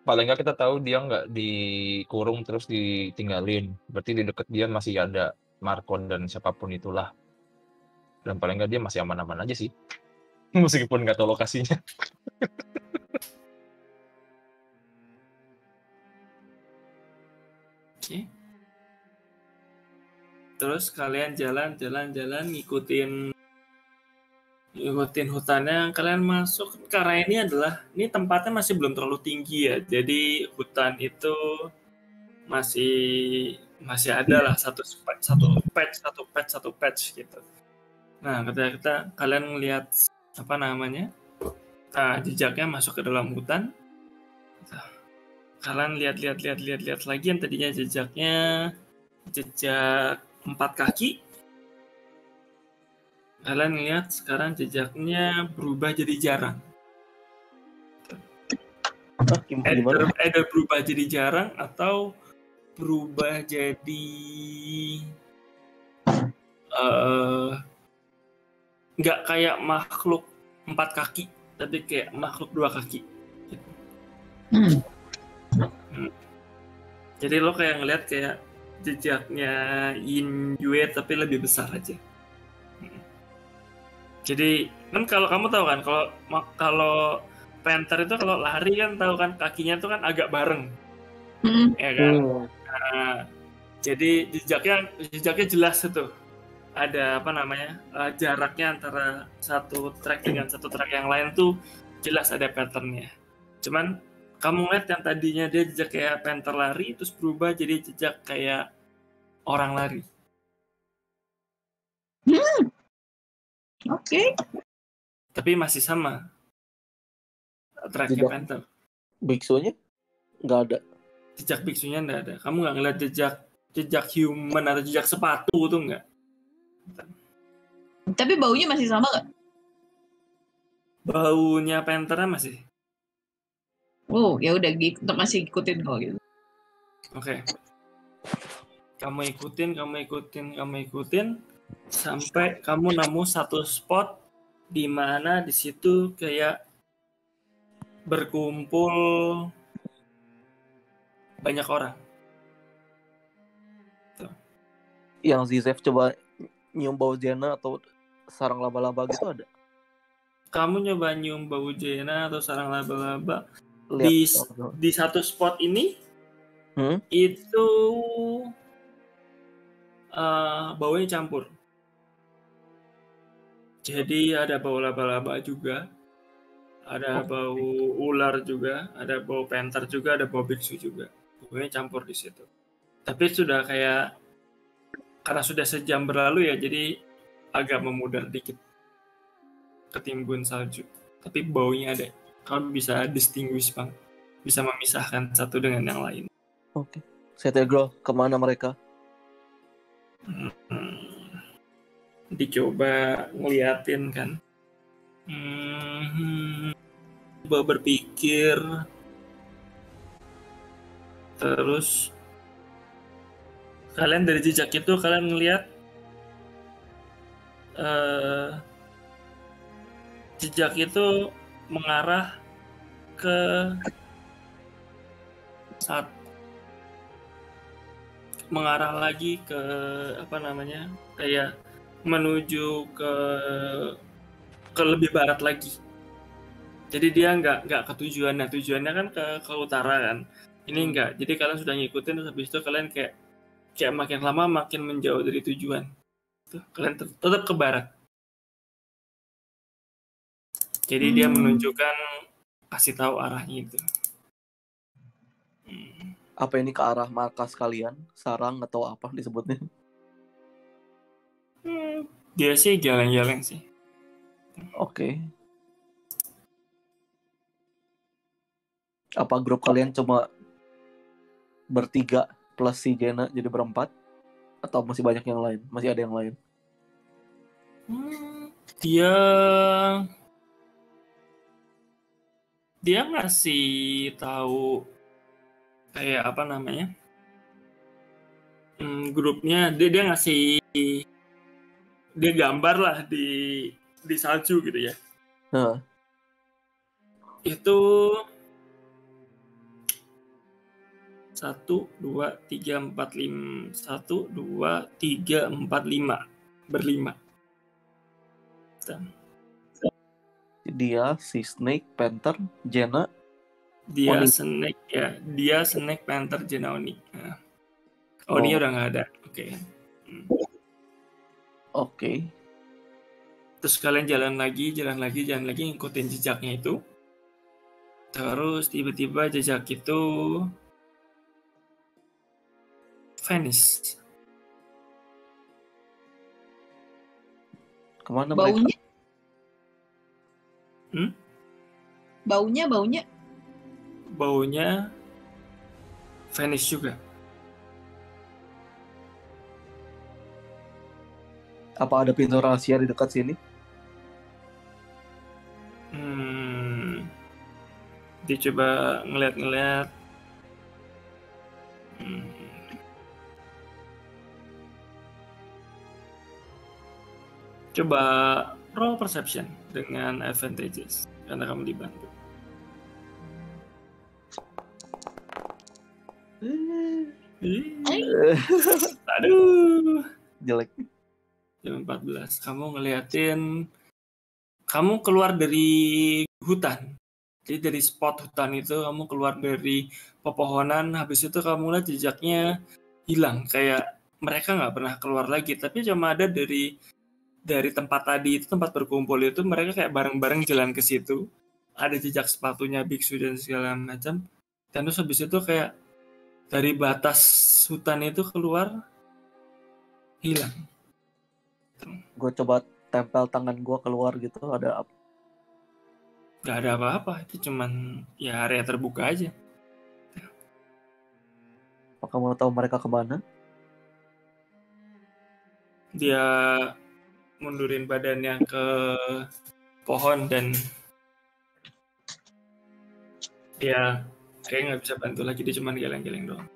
Paling nggak kita tahu dia nggak dikurung terus ditinggalin. Berarti di dekat dia masih ada Markon dan siapapun itulah. Dan paling nggak dia masih aman-aman aja sih. Meskipun nggak tahu lokasinya. Oke. Terus kalian jalan ngikutin ngikutin hutannya, kalian masuk karena ini tempatnya masih belum terlalu tinggi ya. Jadi hutan itu masih ada lah satu patch gitu. Nah, ketika kalian ngelihat apa namanya jejaknya masuk ke dalam hutan, kalian lihat lagi yang tadinya jejaknya jejak 4 kaki, kalian lihat sekarang jejaknya berubah jadi jarang. Either berubah jadi jarang atau berubah jadi nggak kayak makhluk 4 kaki, tapi kayak makhluk 2 kaki. Jadi lo kayak ngeliat kayak jejaknya Yin Yue tapi lebih besar aja. Jadi kan kalau kamu tahu kan kalau Panther itu kalau lari kan tahu kan kakinya tuh kan agak bareng, ya kan? Nah, jadi jejaknya jelas itu. Ada apa namanya jaraknya antara satu track dengan satu track yang lain tuh jelas ada patternnya. Cuman kamu lihat yang tadinya dia jejak kayak Panther lari terus berubah jadi jejak kayak orang lari. Oke. Tapi masih sama tracknya Panther. Biksunya nggak ada. Jejak biksunya nggak ada. Kamu nggak ngeliat jejak human atau jejak sepatu tuh nggak. Tapi baunya masih sama nggak? Baunya Panthernya masih. Oh, ya udah masih ikutin kalau gitu. Oke. Kamu ikutin sampai kamu nemu satu spot di mana di situ kayak berkumpul banyak orang. Tuh. Yang Zizef coba nyium bau Jena atau sarang laba-laba gitu ada? Kamu nyoba nyium bau Jena atau sarang laba-laba Lihat, di satu spot ini itu baunya campur. Jadi ada bau laba-laba juga, ada bau ular juga, ada bau panther juga, ada bau biksu juga. Baunya campur di situ. Tapi sudah kayak karena sudah sejam berlalu ya, jadi agak memudar dikit ketimbun salju. Tapi baunya ada. Kamu bisa distinguish bang, bisa memisahkan satu dengan yang lain. Oke. Setegro, kemana mereka? Dicoba ngeliatin kan. Coba berpikir. Terus kalian dari jejak itu kalian ngeliat jejak itu mengarah ke mengarah lagi ke apa namanya kayak menuju ke lebih barat lagi. Jadi dia nggak ke tujuannya. Tujuannya kan ke utara kan. Ini enggak. Jadi kalian sudah ngikutin terus habis itu kalian kayak makin lama makin menjauh dari tujuan. Tuh, kalian tetap ke barat. Jadi dia menunjukkan kasih tahu arahnya itu. Apa ini ke arah markas kalian? Sarang atau apa disebutnya? Dia sih geleng-geleng sih. Oke. Apa grup kalian cuma bertiga plus si Jena jadi berempat? Atau masih banyak yang lain? Masih ada yang lain? Dia ngasih tahu kayak apa namanya grupnya, dia ngasih dia gambar lah di salju gitu ya. Itu 1, 2, 3, 4, 5 1, 2, 3, 4, 5 berlima. Dia si Snake, Panther, Jena, dia Oni. Snake ya, dia Snake, Panther, Jena, Oni. Nah. Oni udah nggak ada. Oke. Terus kalian jalan lagi, ngikutin jejaknya itu. Terus tiba-tiba jejak itu vanish. Kemana mereka? Baunya? Baunya vanish juga. Apa ada pintu rahasia di dekat sini? Dia coba ngeliat. Coba roll perception dengan advantages karena kamu dibantu. Aduh, jelek. Jam 14. Kamu ngeliatin, kamu keluar dari hutan. Jadi dari spot hutan itu kamu keluar dari pepohonan, habis itu kamu lihat jejaknya hilang. Kayak mereka nggak pernah keluar lagi, tapi cuma ada dari tempat tadi itu, tempat berkumpul itu, mereka kayak bareng-bareng jalan ke situ. Ada jejak sepatunya biksu dan segala macam. Dan terus habis itu kayak dari batas hutan itu keluar, hilang. Gue coba tempel tangan gue keluar gitu, ada apa? Gak ada apa-apa, itu cuman ya area terbuka aja. Apa kamu tahu mereka kemana? Dia mundurin badannya ke pohon dan ya kayak nggak bisa bantu lagi, dia cuma geleng-geleng doang.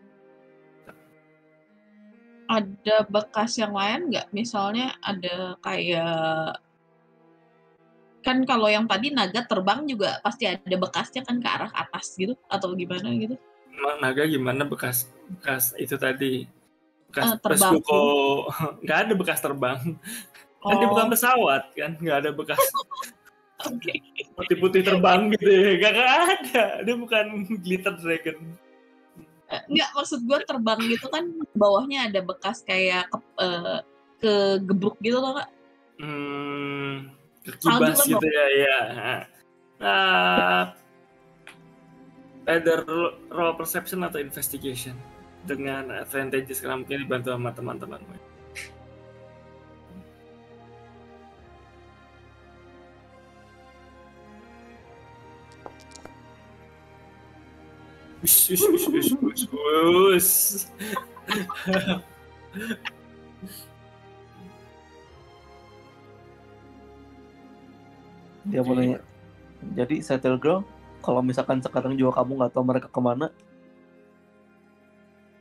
Ada bekas yang lain nggak? Misalnya ada kayak, kan kalau yang tadi naga terbang juga pasti ada bekasnya kan ke arah atas gitu atau gimana gitu? Naga gimana bekas itu tadi? Bekas terbang. Nggak ada bekas terbang. Kan dia bukan pesawat kan, nggak ada bekas. Oke. Putih-putih terbang gitu ya, nggak ada. Dia bukan glitter dragon. Nggak, maksud gue terbang gitu kan bawahnya ada bekas kayak kegebruk gitu loh Kak. Kekibas gitu ya. Either roll perception atau investigation dengan advantages karena mungkin dibantu sama teman-teman. Us. Dia mau nanya, jadi Settle Girl, kalau misalkan sekarang juga kamu nggak tahu mereka kemana,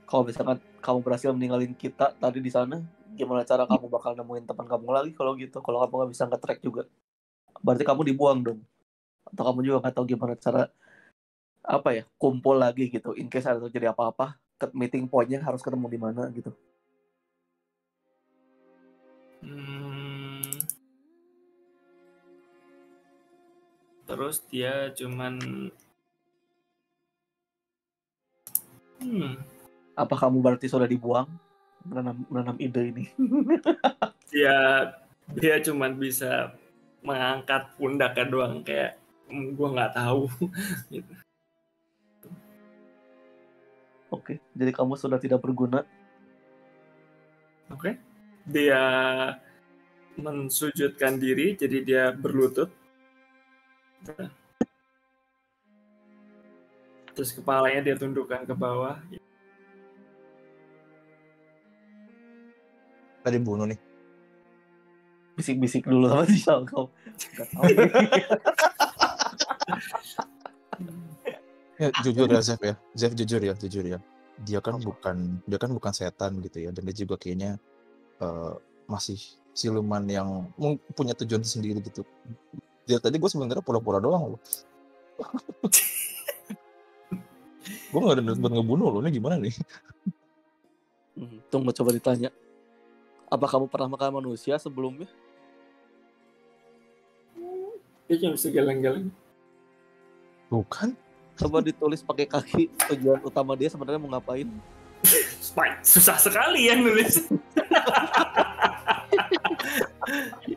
kalau misalkan kamu berhasil meninggalin kita tadi di sana, gimana cara kamu bakal nemuin teman kamu lagi kalau gitu? Kalau kamu nggak bisa nge-track juga, berarti kamu dibuang dong. Atau kamu juga nggak tahu gimana cara kumpul lagi gitu, in case ada terjadi apa-apa, meeting point-nya harus ketemu di mana gitu. Terus dia cuman apa kamu berarti sudah dibuang menanam ide ini? dia cuman bisa mengangkat pundaknya doang, kayak gue nggak tahu gitu. Oke, jadi kamu sudah tidak berguna. Oke. Dia mensujudkan diri, jadi dia berlutut. Terus kepalanya dia tundukkan ke bawah. Tadi bunuh nih. Bisik-bisik dulu sama si Shalko. Gak tahu. Ya, jujur ya Zev ya. Zev jujur ya. Dia kan bukan setan gitu ya, dan dia juga kayaknya masih siluman yang punya tujuan sendiri gitu. Dia tadi gue sebenarnya pura-pura doang loh. Gue nggak ada niat buat ngebunuh lo, ini gimana nih? Tunggu, coba ditanya. Apa kamu pernah makan manusia sebelumnya? Dia cuma bisa geleng-geleng. Bukan. Coba ditulis pakai kaki tujuan utama dia sebenarnya mau ngapain? Susah sekali ya nulis.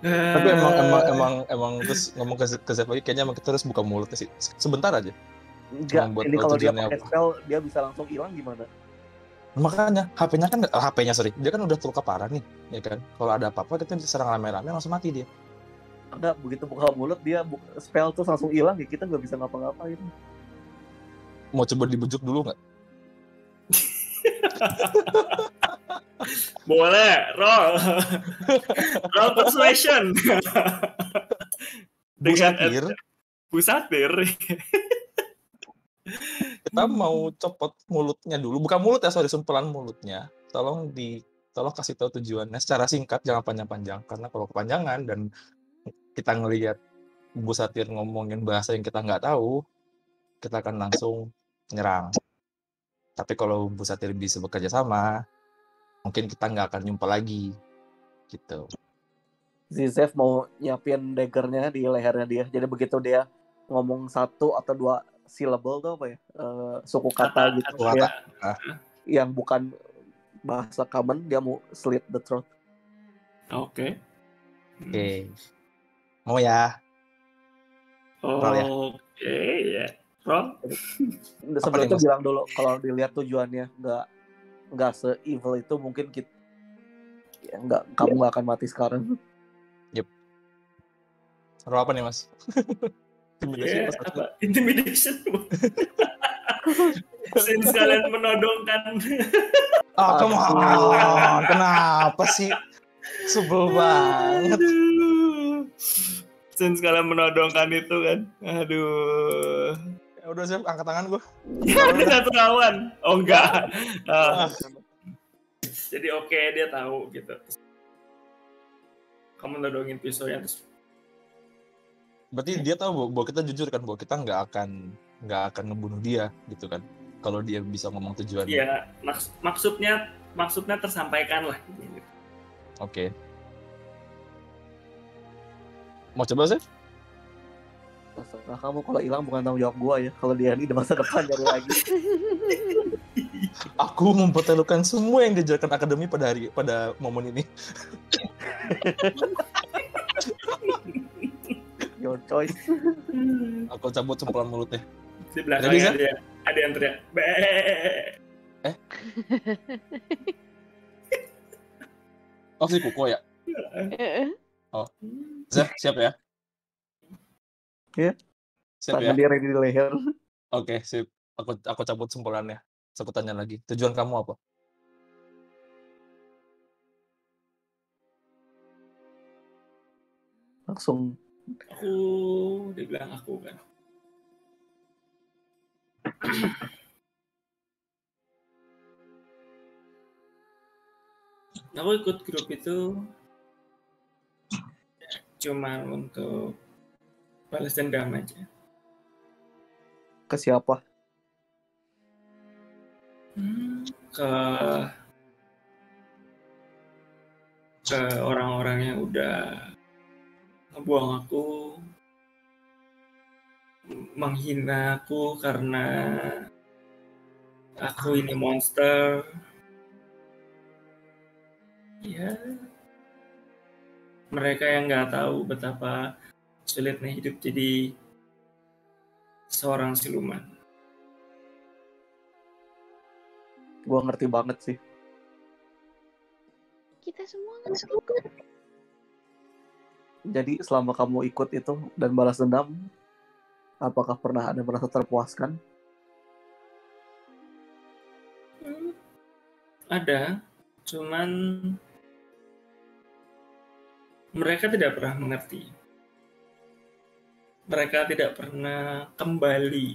Tapi emang terus ngomong ke Zef lagi, kayaknya emang kita harus buka mulutnya sih. Sebentar aja. Enggak, Membuat ini kalau dia tujuannya pakai apa. spell dia bisa langsung hilang gimana? Makanya dia kan udah terluka parah nih, ya kan. Kalau ada apa-apa kita bisa serang rame-rame langsung mati dia. Enggak, begitu buka mulut dia spell tuh langsung hilang ya, kita nggak bisa ngapa-ngapain. Mau coba dibujuk dulu nggak? Boleh, roll persuasion. Busatir. Kita mau copot mulutnya dulu, bukan mulut ya, sorry, sumpelan mulutnya. Tolong kasih tahu tujuannya secara singkat, jangan panjang-panjang. Karena kalau kepanjangan dan kita ngelihat Bu Satir ngomongin bahasa yang kita nggak tahu, kita akan langsung nyerang. Tapi kalau Bu Satir bisa bekerja sama, mungkin kita nggak akan jumpa lagi, gitu. Zef mau nyiapin daggernya di lehernya dia. Jadi begitu dia ngomong 1 atau 2 syllable tuh apa ya? Suku kata gitu. Kata. Yang bukan bahasa common, dia mau slit the throat. Oke. Mau ya? Roll ya? Oke, ya. Roll. Sebelum itu bilang dulu, kalau dilihat tujuannya nggak se-evil itu, mungkin kita ya, kamu nggak akan mati sekarang. Yep. Roll apa nih, Mas? Intimidation. Since kalian menodongkan. Come on, kenapa sih? Sebel banget. Since kalian menodongkan itu kan. Aduh. Ya udah, Zef, angkat tangan gue. Ada satu lawan. Oh enggak. Jadi oke, dia tahu gitu. Kamu nodongin pisaunya terus. Berarti dia tahu bahwa kita jujur kan, bahwa kita nggak akan ngebunuh dia gitu kan. Kalau dia bisa ngomong tujuannya. Iya, maksudnya tersampaikan lah. Oke. Mau coba, Zef? Nah, kamu kalau hilang bukan tanggung jawab gua ya. Kalau dia di masa depan nyari lagi. Aku mempertaruhkan semua yang diajarkan akademi pada momen ini. Your choice. Aku cabut sempelan mulutnya. Di belakangnya ada yang teriak. Oh, si Kuko ya? Oh. Zef, siap ya? Ya. Siap ya? Dia ready di leher. Oke, sip. Aku cabut sempolannya. Aku tanya lagi. Tujuan kamu apa? Langsung. Dia bilang aku kan. Aku ikut grup itu cuma untuk balas dendam aja. Ke siapa? Ke orang-orang yang udah ngebuang aku, menghina aku karena aku ini monster. Ya, mereka yang nggak tahu betapa sulitnya hidup jadi seorang siluman. Gua ngerti banget sih. Kita semua ngerti. Jadi selama kamu ikut itu dan balas dendam, apakah pernah ada merasa terpuaskan? Ada, cuman mereka tidak pernah mengerti. Mereka tidak pernah kembali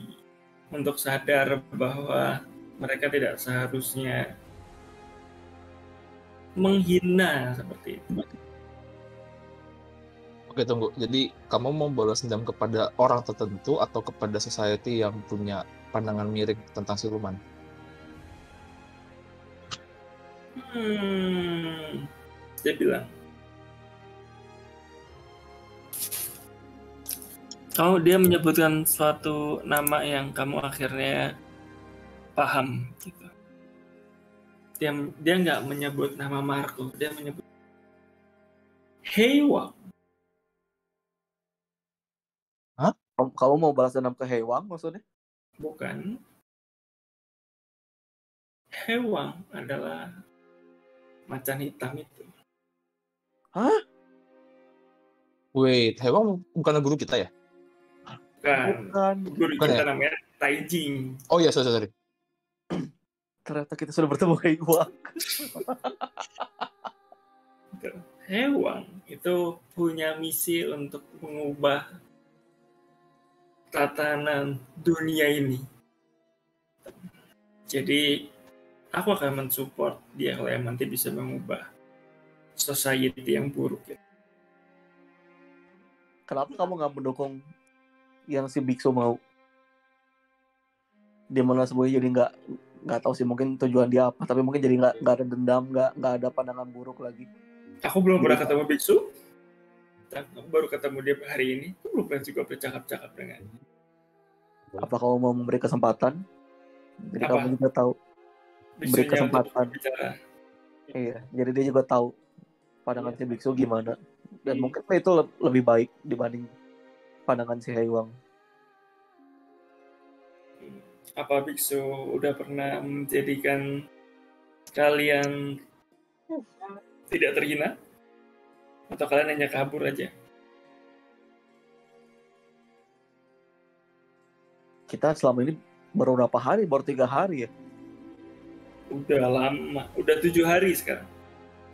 untuk sadar bahwa mereka tidak seharusnya menghina seperti itu. Oke, tunggu. Jadi, kamu mau balas dendam kepada orang tertentu atau kepada society yang punya pandangan miring tentang siluman? Dia bilang, dia menyebutkan suatu nama yang kamu akhirnya paham gitu. Dia nggak menyebut nama Marco, dia menyebut Heiwak. Kamu mau balas dendam ke Hewang maksudnya? Bukan. Hewang adalah macan hitam itu. Hah? Wait, Hewang bukan guru kita ya? Bukan. Guru Bukan kita ya? namanya Taijing. Oh iya, sorry. Ternyata kita sudah bertemu Hewang. Hewang itu punya misi untuk mengubah tatanan dunia ini. Jadi aku akan mensupport dia kalau yang nanti bisa mengubah society yang buruk ya. Kenapa kamu nggak mendukung yang si Biksu mau? Dia malah semuanya jadi nggak tahu sih, mungkin tujuan dia apa, tapi mungkin jadi nggak ada dendam, nggak ada pandangan buruk lagi. Aku belum pernah ketemu Biksu. Aku baru ketemu dia hari ini. Aku belum pernah juga bercakap-cakap dengan. Apa kamu mau memberi kesempatan? Jadi Apa? kamu juga tahu memberi Biksunya untuk kesempatan. bicara. Iya, jadi dia juga tahu pandangan si Biksu gimana. Dan Iya. mungkin itu lebih baik dibanding pandangan si Hewang. Apa Biksu udah pernah menjadikan kalian tidak terhina? Atau kalian hanya kabur aja? Kita selama ini baru berapa hari? Baru 3 hari ya? Udah lama. Udah 7 hari sekarang.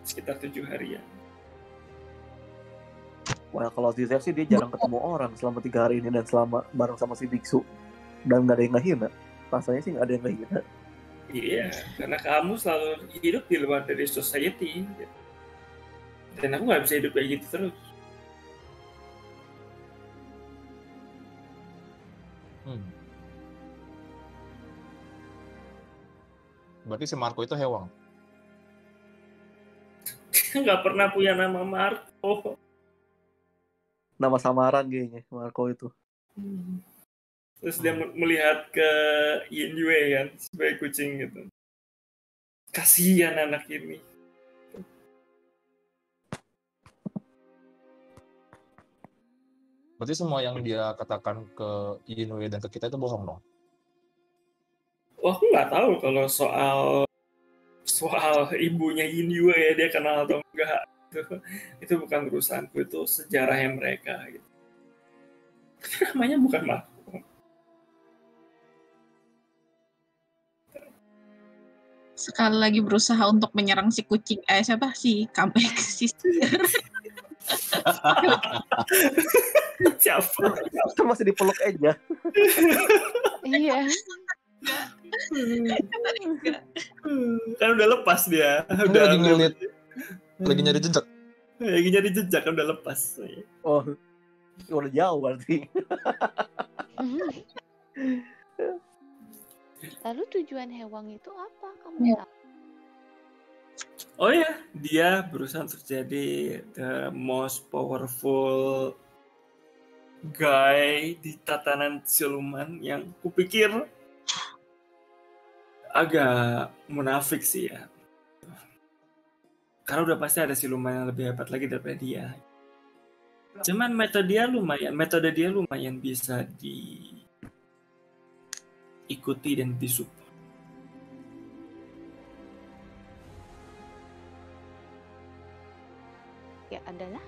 Sekitar 7 hari ya. Wah, kalau di sih dia jarang ketemu orang selama 3 hari ini dan selama bareng sama si Biksu. Dan nggak ada yang ngehina. Rasanya sih nggak ada yang ngehina. Iya, karena kamu selalu hidup di luar dari society. Dan aku nggak bisa hidup kayak gitu terus. Berarti si Marco itu Hewang. Nggak pernah punya nama Marco. Nama samaran kayaknya Marco itu. Terus dia melihat ke Yin Yue kan, sebagai kucing gitu. Kasihan anak ini. Berarti semua yang dia katakan ke Inoue dan ke kita itu bohong dong? Wah, aku nggak tahu kalau soal ibunya Yin Yue ya, dia kenal atau enggak. Itu bukan urusanku, itu sejarahnya mereka gitu. Tapi namanya bukan Marco. Sekali lagi berusaha untuk menyerang si kucing, siapa si comeback sister. Siapa? Itu masih dipeluk aja. Iya. Kan udah lepas dia. Ini Udah lagi ngeliat, lagi nyari jejak. Lagi nyari jejak, kan udah lepas. Oh, udah jauh berarti. Lalu tujuan Hewang itu apa? Kamu tahu? Oh ya, dia berusaha untuk jadi the most powerful guy di tatanan siluman yang kupikir agak munafik sih ya. Karena udah pasti ada siluman yang lebih hebat lagi daripada dia. Cuman metode dia lumayan bisa diikuti dan disupport. Ya adalah.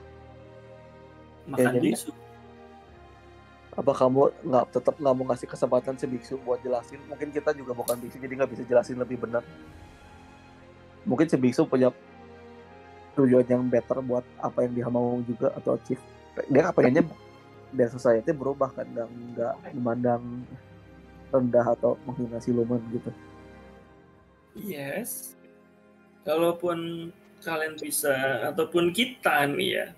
Makan jadi- bisu. Apa kamu tetap nggak mau ngasih kesempatan si Biksu buat jelasin? Mungkin kita juga bukan Biksu, jadi nggak bisa jelasin lebih benar. Mungkin si Biksu punya tujuan yang better buat apa yang dia mau juga atau achieve. Dia pengennya biar society berubah kan, dan nggak memandang rendah atau menghina siluman gitu. Yes. Kalaupun kalian bisa, ataupun kita nih ya,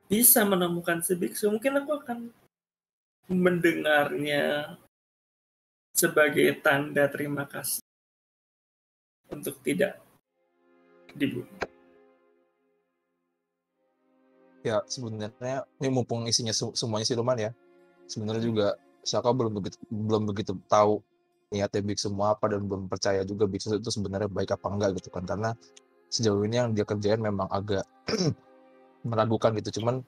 bisa menemukan si Biksu, mungkin aku akan mendengarnya sebagai tanda terima kasih untuk tidak dibunuh. Ya sebenarnya ini mumpung isinya semuanya siluman ya. Sebenarnya juga Shaka belum begitu tahu niatnya Biksu semua apa, dan belum percaya juga Biksu itu sebenarnya baik apa enggak gitu kan, karena sejauh ini yang dia kerjain memang agak meragukan gitu. Cuman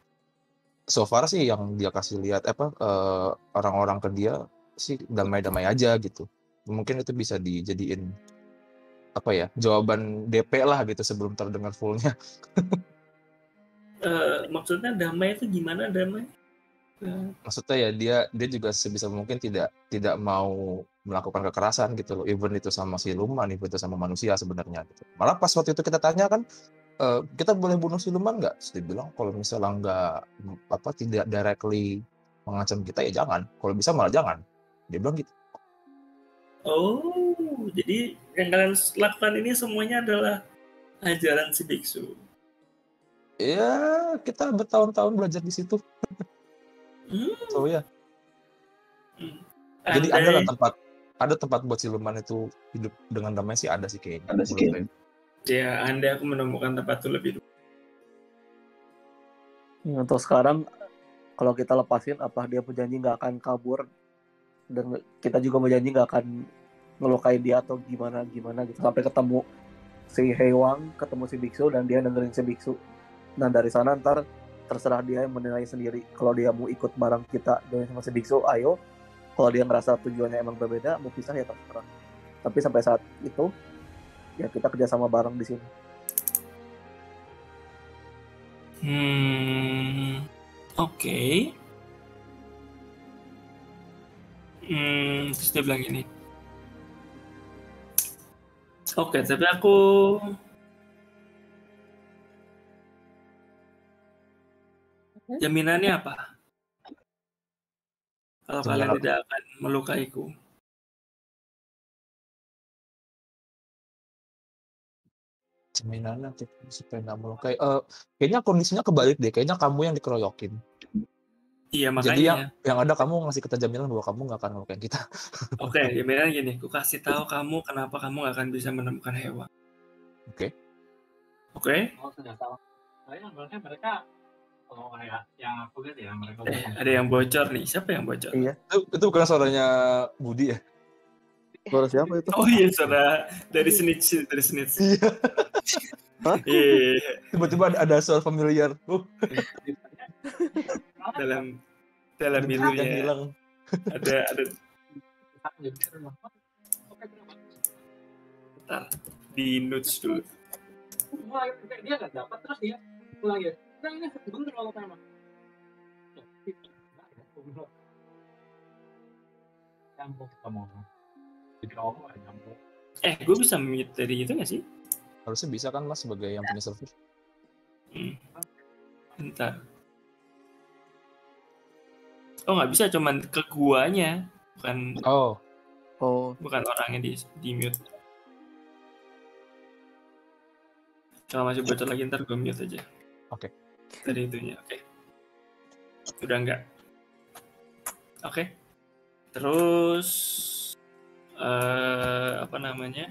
so far sih yang dia kasih lihat orang-orang ke dia sih damai-damai aja gitu. Mungkin itu bisa dijadiin jawaban DP lah gitu sebelum terdengar fullnya. Maksudnya damai itu gimana damai? Maksudnya ya dia juga sebisa mungkin tidak mau melakukan kekerasan gitu loh, even itu sama siluman, even itu sama manusia sebenarnya gitu. Malah pas waktu itu kita tanya kan, kita boleh bunuh siluman nggak? Terus dia bilang kalau misalnya nggak tidak directly mengancam kita ya jangan, kalau bisa malah jangan. Dia bilang gitu. Oh, jadi yang kalian lakukan ini semuanya adalah ajaran si biksu. Ya, kita bertahun-tahun belajar di situ. So ya. Jadi ada tempat buat siluman itu hidup dengan damai sih, ada sih kayaknya. Ya, andai aku menemukan tempat itu lebih dulu. Untuk sekarang, kalau kita lepasin, apa dia berjanji nggak akan kabur, dan kita juga berjanji nggak akan ngelukain dia atau gimana gitu sampai ketemu si Hewang, ketemu si biksu, dan dia dengerin si biksu. Dan dari sana ntar terserah dia yang menilai sendiri. Kalau dia mau ikut bareng kita dengan sama si biksu, ayo. Kalau dia ngerasa tujuannya emang berbeda, mau pisah ya terserah. Tapi sampai saat itu, ya kita kerjasama bareng di sini. Oke. Terus dia bilang gini. Oke, tapi aku jaminannya apa? Kalau kalian tidak akan melukaiku. Jaminannya supaya nggak melukai. Kayaknya kondisinya kebalik deh. Kayaknya kamu yang dikeroyokin. Iya, makanya. Jadi yang ada kamu ngasih kita jaminan bahwa kamu nggak akan melukai kita. Oke, jaminan gini. Aku kasih tahu kamu kenapa kamu nggak akan bisa menemukan hewan. Oke. Oh, sudah tahu. Saya mereka kalau kayak yang aku lihat ya mereka. Ada yang bocor nih. Siapa yang bocor? Iya. Itu bukan suaranya Budi ya? Suara siapa itu? Oh iya, suara dari Snitch. Iya. Iya. Tiba-tiba ada suara familiar. dalam bilunya hilang. ada Bentar, di notes dulu. Dia nggak dapat terus dia pulang ya. Ini bener kalau memang. Campur kamu. Gue bisa mute dari itu nggak sih? Harusnya bisa kan Mas sebagai yang punya server. Bentar. Oh nggak bisa, cuman ke guanya, bukan. Bukan orangnya di mute. Kalau masih bocor lagi ntar gue mute aja. Oke. Dari itunya, oke. Udah enggak. Oke. Terus apa namanya?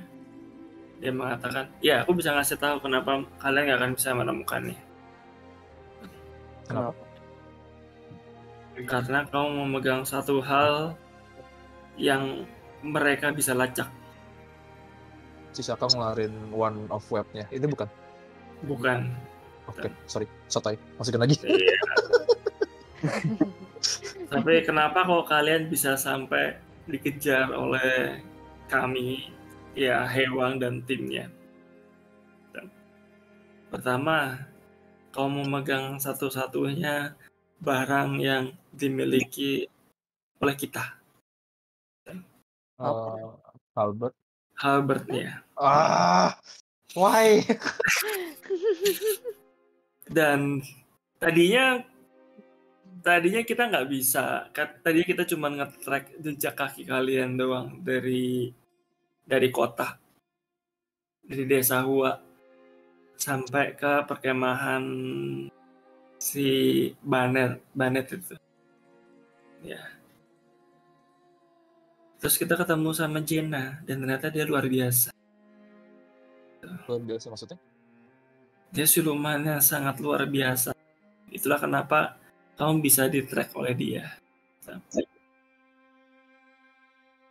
Dia mengatakan, ya aku bisa ngasih tahu kenapa kalian nggak akan bisa menemukannya. Kenapa? Karena kamu memegang satu hal yang mereka bisa lacak. Sisaka ngeluarin one of webnya. Ini bukan? Bukan. Oke, sorry. Sotoy. Masukin lagi. Iya. Tapi kenapa kok kalian bisa sampai dikejar oleh kami, ya Hewang dan timnya? Pertama, kau memegang satu-satunya barang yang dimiliki oleh kita. Halbertnya. Why? Dan tadinya kita nggak bisa. Tadinya kita cuma nge-track jejak kaki kalian doang dari kota, dari desa Hua sampai ke perkemahan si Banet itu. Ya. Terus kita ketemu sama Jenna dan ternyata dia luar biasa. Luar biasa maksudnya? Dia silumannya sangat luar biasa. Itulah kenapa kamu bisa di-track oleh dia.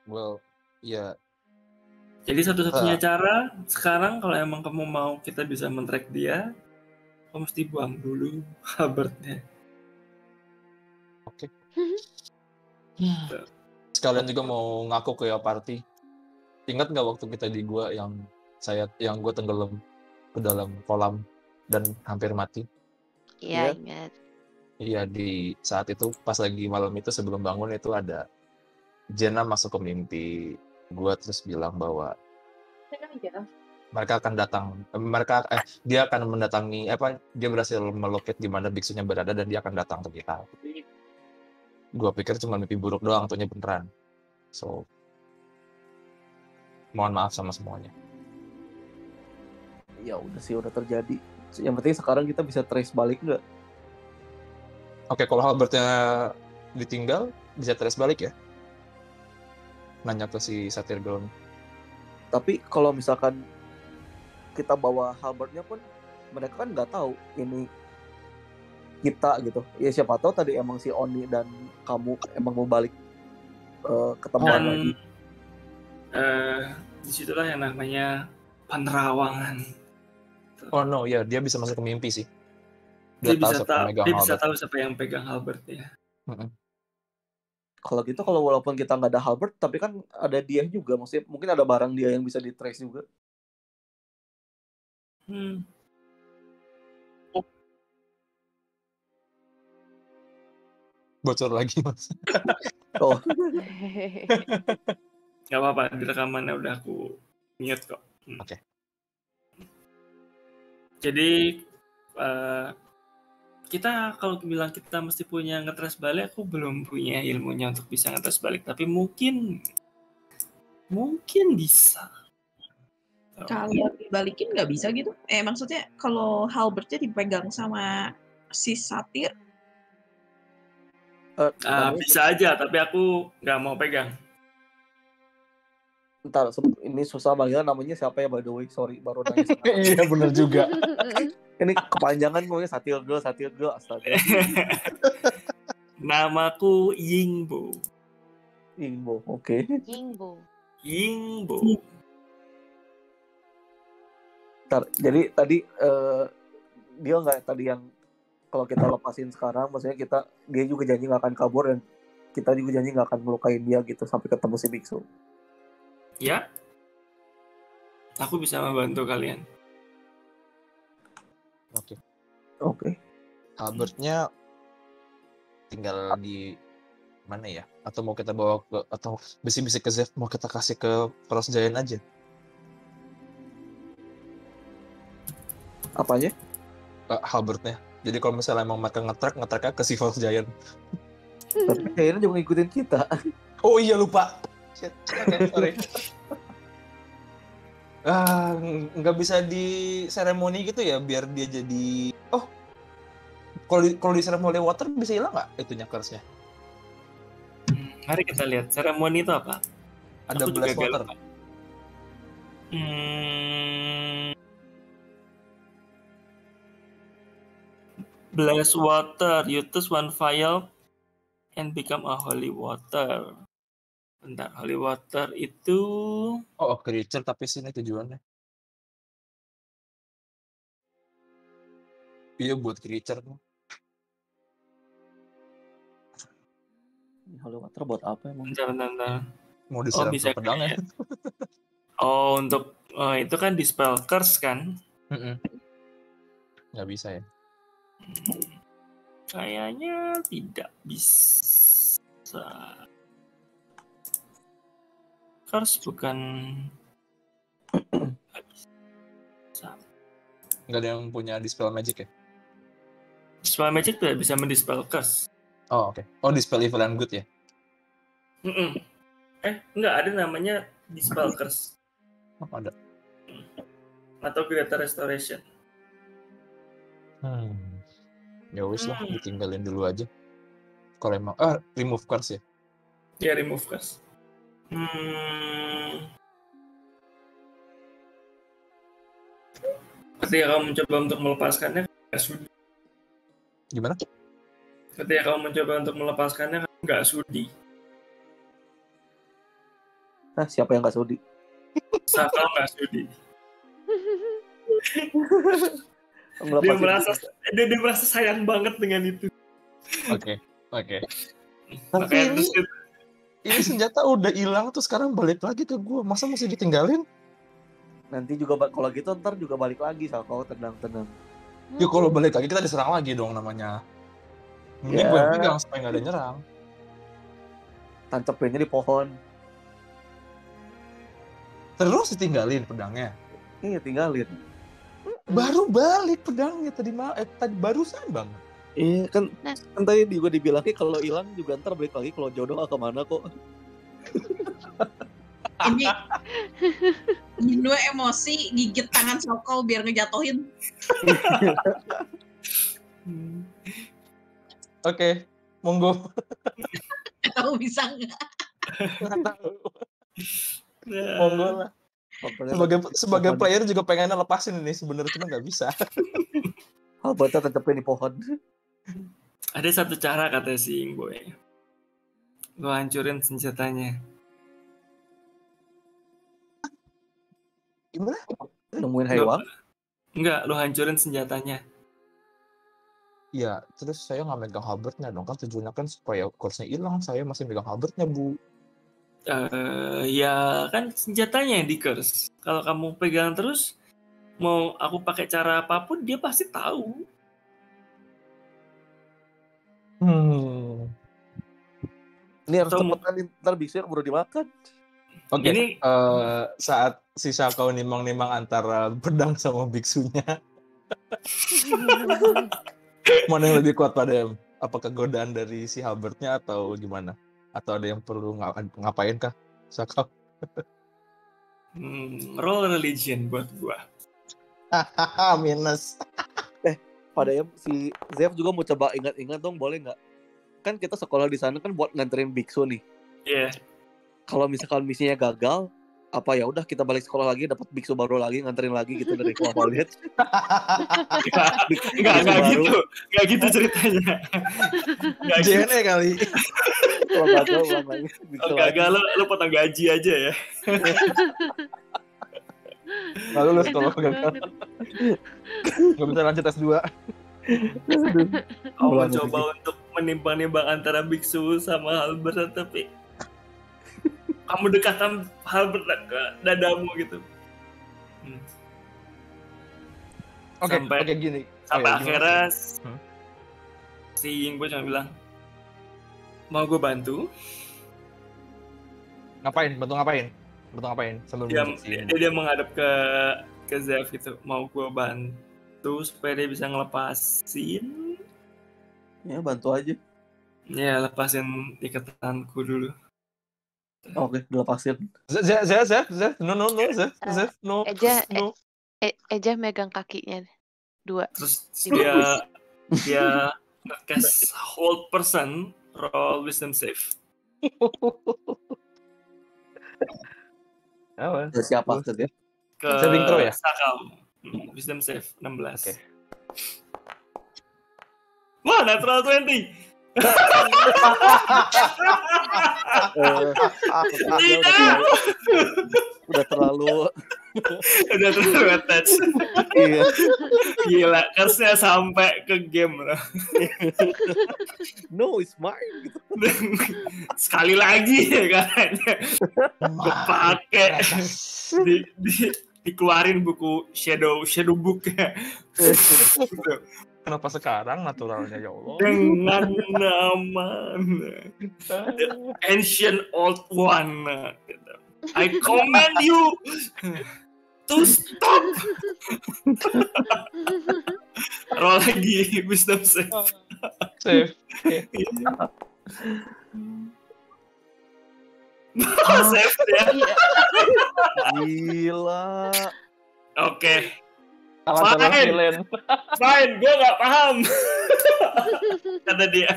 Well, ya. Jadi satu-satunya cara sekarang kalau emang kamu mau kita bisa men-track dia, kamu mesti buang dulu Halbertnya. Sekalian juga mau ngaku ke ya party. Ingat nggak waktu kita di gua yang gue tenggelam ke dalam kolam dan hampir mati? Iya, Iya. ingat. Iya, di saat itu pas lagi malam itu sebelum bangun itu ada Jenna masuk ke mimpi gua terus bilang bahwa mereka akan datang, dia akan mendatangi dia berhasil melokit di mana biksunya berada dan dia akan datang ke kita. Gua pikir cuma mimpi buruk doang, ternyata beneran. So, mohon maaf sama semuanya. Ya udah sih, udah terjadi. Yang penting sekarang kita bisa trace balik nggak? Oke, kalau Halbertnya ditinggal, bisa trace balik ya? Nanya ke si Satyr Ground. Tapi kalau misalkan kita bawa Halbertnya pun, mereka kan nggak tahu ini kita gitu. Ya siapa tahu tadi emang si Oni dan kamu emang mau balik ketemuan lagi. Disitulah yang namanya penerawangan. Oh no, ya dia bisa masuk ke mimpi sih. Dia bisa tahu siapa yang pegang Halbert ya. Kalau gitu, kalau walaupun kita nggak ada Halbert, tapi kan ada dia juga, maksudnya mungkin ada barang dia yang bisa di trace juga. Bocor lagi mas. Oh, Gak apa-apa, di rekamannya udah aku mute kok. Oke. Jadi kita kalau bilang kita mesti punya ngetrace balik, aku belum punya ilmunya untuk bisa ngetrace balik, tapi mungkin bisa. Kalau dibalikin nggak bisa gitu? Maksudnya kalau Halbertnya dipegang sama si Satyr? Bisa aja, tapi aku nggak mau pegang. Ntar, ini susah banget namanya siapa ya, by the way, sorry baru nanya. Iya benar juga. Ini kepanjangan ngomongnya Satyr Girl, astaga. Namaku Yingbo. Oke. Yingbo. Ntar, jadi tadi dia nggak tadi yang kalau kita lepasin sekarang, maksudnya dia juga janji nggak akan kabur dan kita juga janji nggak akan melukain dia gitu sampai ketemu si biksu. Ya, aku bisa membantu kalian. Oke. Halbertnya tinggal di mana ya? Atau mau kita bawa ke, atau bisi-bisi ke Zev, mau kita kasih ke Frost Giant aja? Apanya? Halbertnya. Jadi kalau misalnya emang mereka nge-track ke si Frost Giant. Tapi kayaknya juga ngikutin kita. Oh iya lupa. Shit. Okay, sorry. Nggak bisa di seremoni gitu ya biar dia jadi. Oh, kalau di seremoni water bisa hilang nggak itunya curse-nya? Mari kita lihat seremoni itu apa. Ada blast water. Blast water, you touch one vial and become a holy water. Bentar, holy water itu... Oh, creature tapi sini tujuannya. Iya, buat creature tuh. Holy water buat apa emang? Bentar. Mau disiram bisa ke pedangnya. Itu kan dispel curse kan? Nggak bisa ya? Kayaknya tidak bisa. Curse bukan. Nggak ada yang punya dispel magic ya? Dispel magic tidak bisa mendispel curse. Oh oke. Oh dispel evil and good ya? Nggak ada namanya dispel curse. Oh ada. Atau greater restoration. Ya wis lah, ditinggalin dulu aja. Kalau emang remove curse ya? Ya remove curse. Ketika kamu mencoba untuk melepaskannya, nggak sudi. Gimana? Ketika kamu mencoba untuk melepaskannya, nggak sudi. Nah, siapa yang nggak sudi? Saka nggak sudi. Dia merasa sayang banget dengan itu. Oke. Tapi Makanya ini terus ini senjata udah hilang tuh sekarang balik lagi ke gue. Masa mesti ditinggalin? Nanti juga kalau gitu ntar juga balik lagi soal kau tenang. Ya kalau balik lagi kita diserang lagi dong namanya. Mending Ya. gue yang pegang supaya nggak ada yang nyerang. Tancepinnya di pohon. Terus ditinggalin pedangnya. Iya tinggalin. Baru balik pedangnya tadi barusan bang. Iya kan, Nah. kan tadi juga dibilangnya kalau hilang juga ntar balik lagi, kalau jodoh nggak kemana kok. Ini Minue emosi gigit tangan Sokol biar ngejatuhin. Oke, monggo. Tahu bisa nggak? Nggak tahu. ya, Monggo lah. Sebagai player juga pengennya lepasin ini sebenarnya cuma nggak bisa. Alberta tancepin di pohon. ada satu cara kata si Boy. Lo hancurin senjatanya. Gimana? Nemuin hewan. Enggak, lo hancurin senjatanya. Ya, terus saya nggak megang halbertnya dong kan tujuannya kan supaya course-nya hilang. Saya masih megang halbertnya bu. Ya kan senjatanya yang di curse. Kalau kamu pegang terus, mau aku pakai cara apapun dia pasti tahu. Ini harus So, cepetan, ntar biksir baru dimakan. Oke, Ini- saat si Shakao nimang-nimang antara pedang sama biksunya, mana yang lebih kuat pada apakah godaan dari si halbertnya atau gimana? Atau ada yang perlu ngapain kah, Shakao? roll religion buat gua. Minus. Pada si Zev juga mau coba ingat-ingat dong, boleh nggak? Kan kita sekolah di sana kan buat nganterin biksu nih. Iya. Kalau misalkan misinya gagal, apa ya udah kita balik sekolah lagi, dapat biksu baru lagi, nganterin lagi gitu dari keluar balik. Enggak gitu ceritanya. Enggak gitu. JNE kali. Kalau gagal ulang lagi. biksu Kalau lagi. gagal lo potong gaji aja ya. Nggak lulus kalau gagal. Nggak bisa lanjut S2. Kamu Ulang mencoba untuk menimbang-nimbang antara biksu sama halberd, tapi kamu dekatkan halberd ke dadamu gitu. Oke, Sampai- gini. Sampai Oke, akhirnya Hmm. si Yingbo cuma bilang, mau gue bantu? Ngapain? Bantu ngapain? Sambil Dia, menunjuk dia menghadap ke Zev gitu, mau gue bantu supaya dia bisa ngelepasin. Ya bantu aja. Ya lepasin ikatanku dulu. Oke, dilepasin. Zef, no, Zef, no. Eja megang kakinya 2. Terus dia cast hold person, roll wisdom save. Apa? Ada siapa tuh dia? Ke Saving throw ya? Sakam. Wisdom save 16. Oke. Wah, natural 20. Tidak. Udah terlalu Udah terlalu attach. iya. Gila, curse-nya sampai ke game loh. No, it's mine gitu. Sekali lagi ya kan. Gue pakai dikeluarin buku shadow book Kenapa sekarang naturalnya ya Allah? dengan nama The Ancient Old One. I command you to stop. Roll lagi wisdom save. Save. Save ya. Gila. Oke. Alat Fine. Fine, gue gak paham. Kata dia.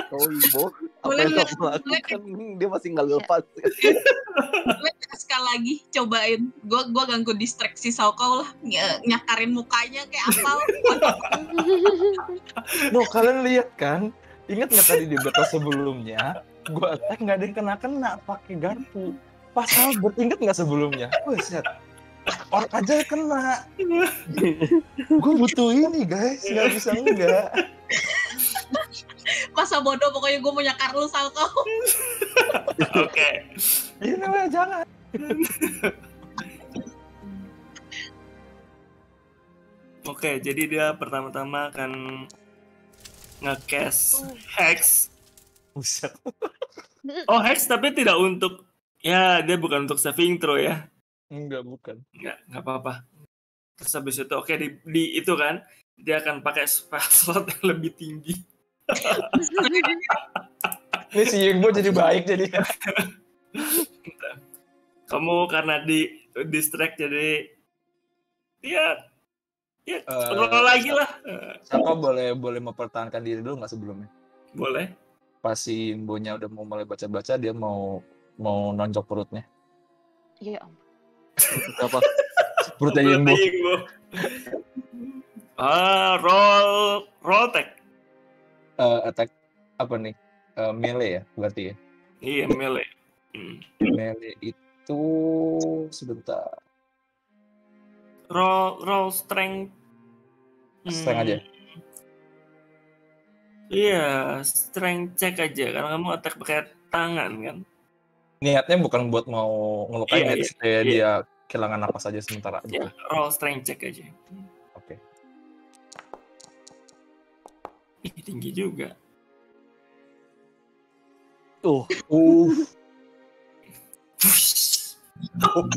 Oh Ibo, apa Boleh yang nggak? kamu lakukan? Dia masih nggak lepas. Sekali lagi cobain. Gua ganggu distraksi Saukau lah. Nyakarin mukanya kayak apa. No, kalian lihat kan? Ingat nggak tadi di battle sebelumnya? Gua attack nggak ada yang kena pakai garpu. Pas Albert inget nggak sebelumnya? Buset. Orc aja kena. Gue butuh ini guys, nggak bisa enggak. Masa bodoh, pokoknya gue mau nyakar lu sama kau. Oke. Ini namanya jangan. Oke, jadi dia pertama-tama akan nge-cast Hex. Buset. Oh, Hex tapi tidak untuk, ya dia bukan untuk saving throw ya. Enggak, bukan. Enggak apa-apa. Terus habis itu oke, di itu kan dia akan pakai spell slot yang lebih tinggi. Ini si Yingbo jadi baik jadi. Kamu karena di distract jadi ya roll lagi lah. Saka boleh mempertahankan diri dulu nggak sebelumnya? Boleh. Pas si Yingbo-nya udah mau mulai baca-baca, dia mau nonjok perutnya. Iya, Om. Apa? Perutnya Yingbo. Roll attack. Attack apa nih? Melee ya berarti ya? Iya, melee. Melee itu sebentar. Roll strength. Strength aja. Iya, strength check aja karena kamu attack pakai tangan kan. Niatnya bukan buat mau ngelukain, Iya. dia kehilangan napas aja sementara. Ya, roll strength check aja. Oke. Ih, tinggi juga.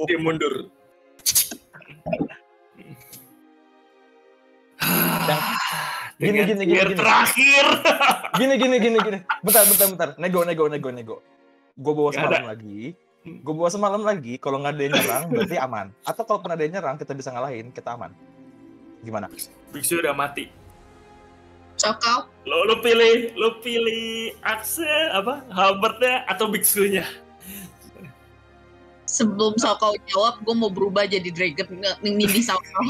Dia mundur. Gini. Terakhir. Gini. Bentar. Nego. Gue bawa semalam lagi. Kalau nggak ada yang nyerang, berarti aman. Atau kalau pernah ada yang nyerang, kita bisa ngalahin, kita aman. Gimana? Biksu udah mati. Cokau. Lo pilih Akse apa? Halbertnya atau biksunya? Sebelum Sokau jawab, gue mau berubah jadi dragon nindi Sokau.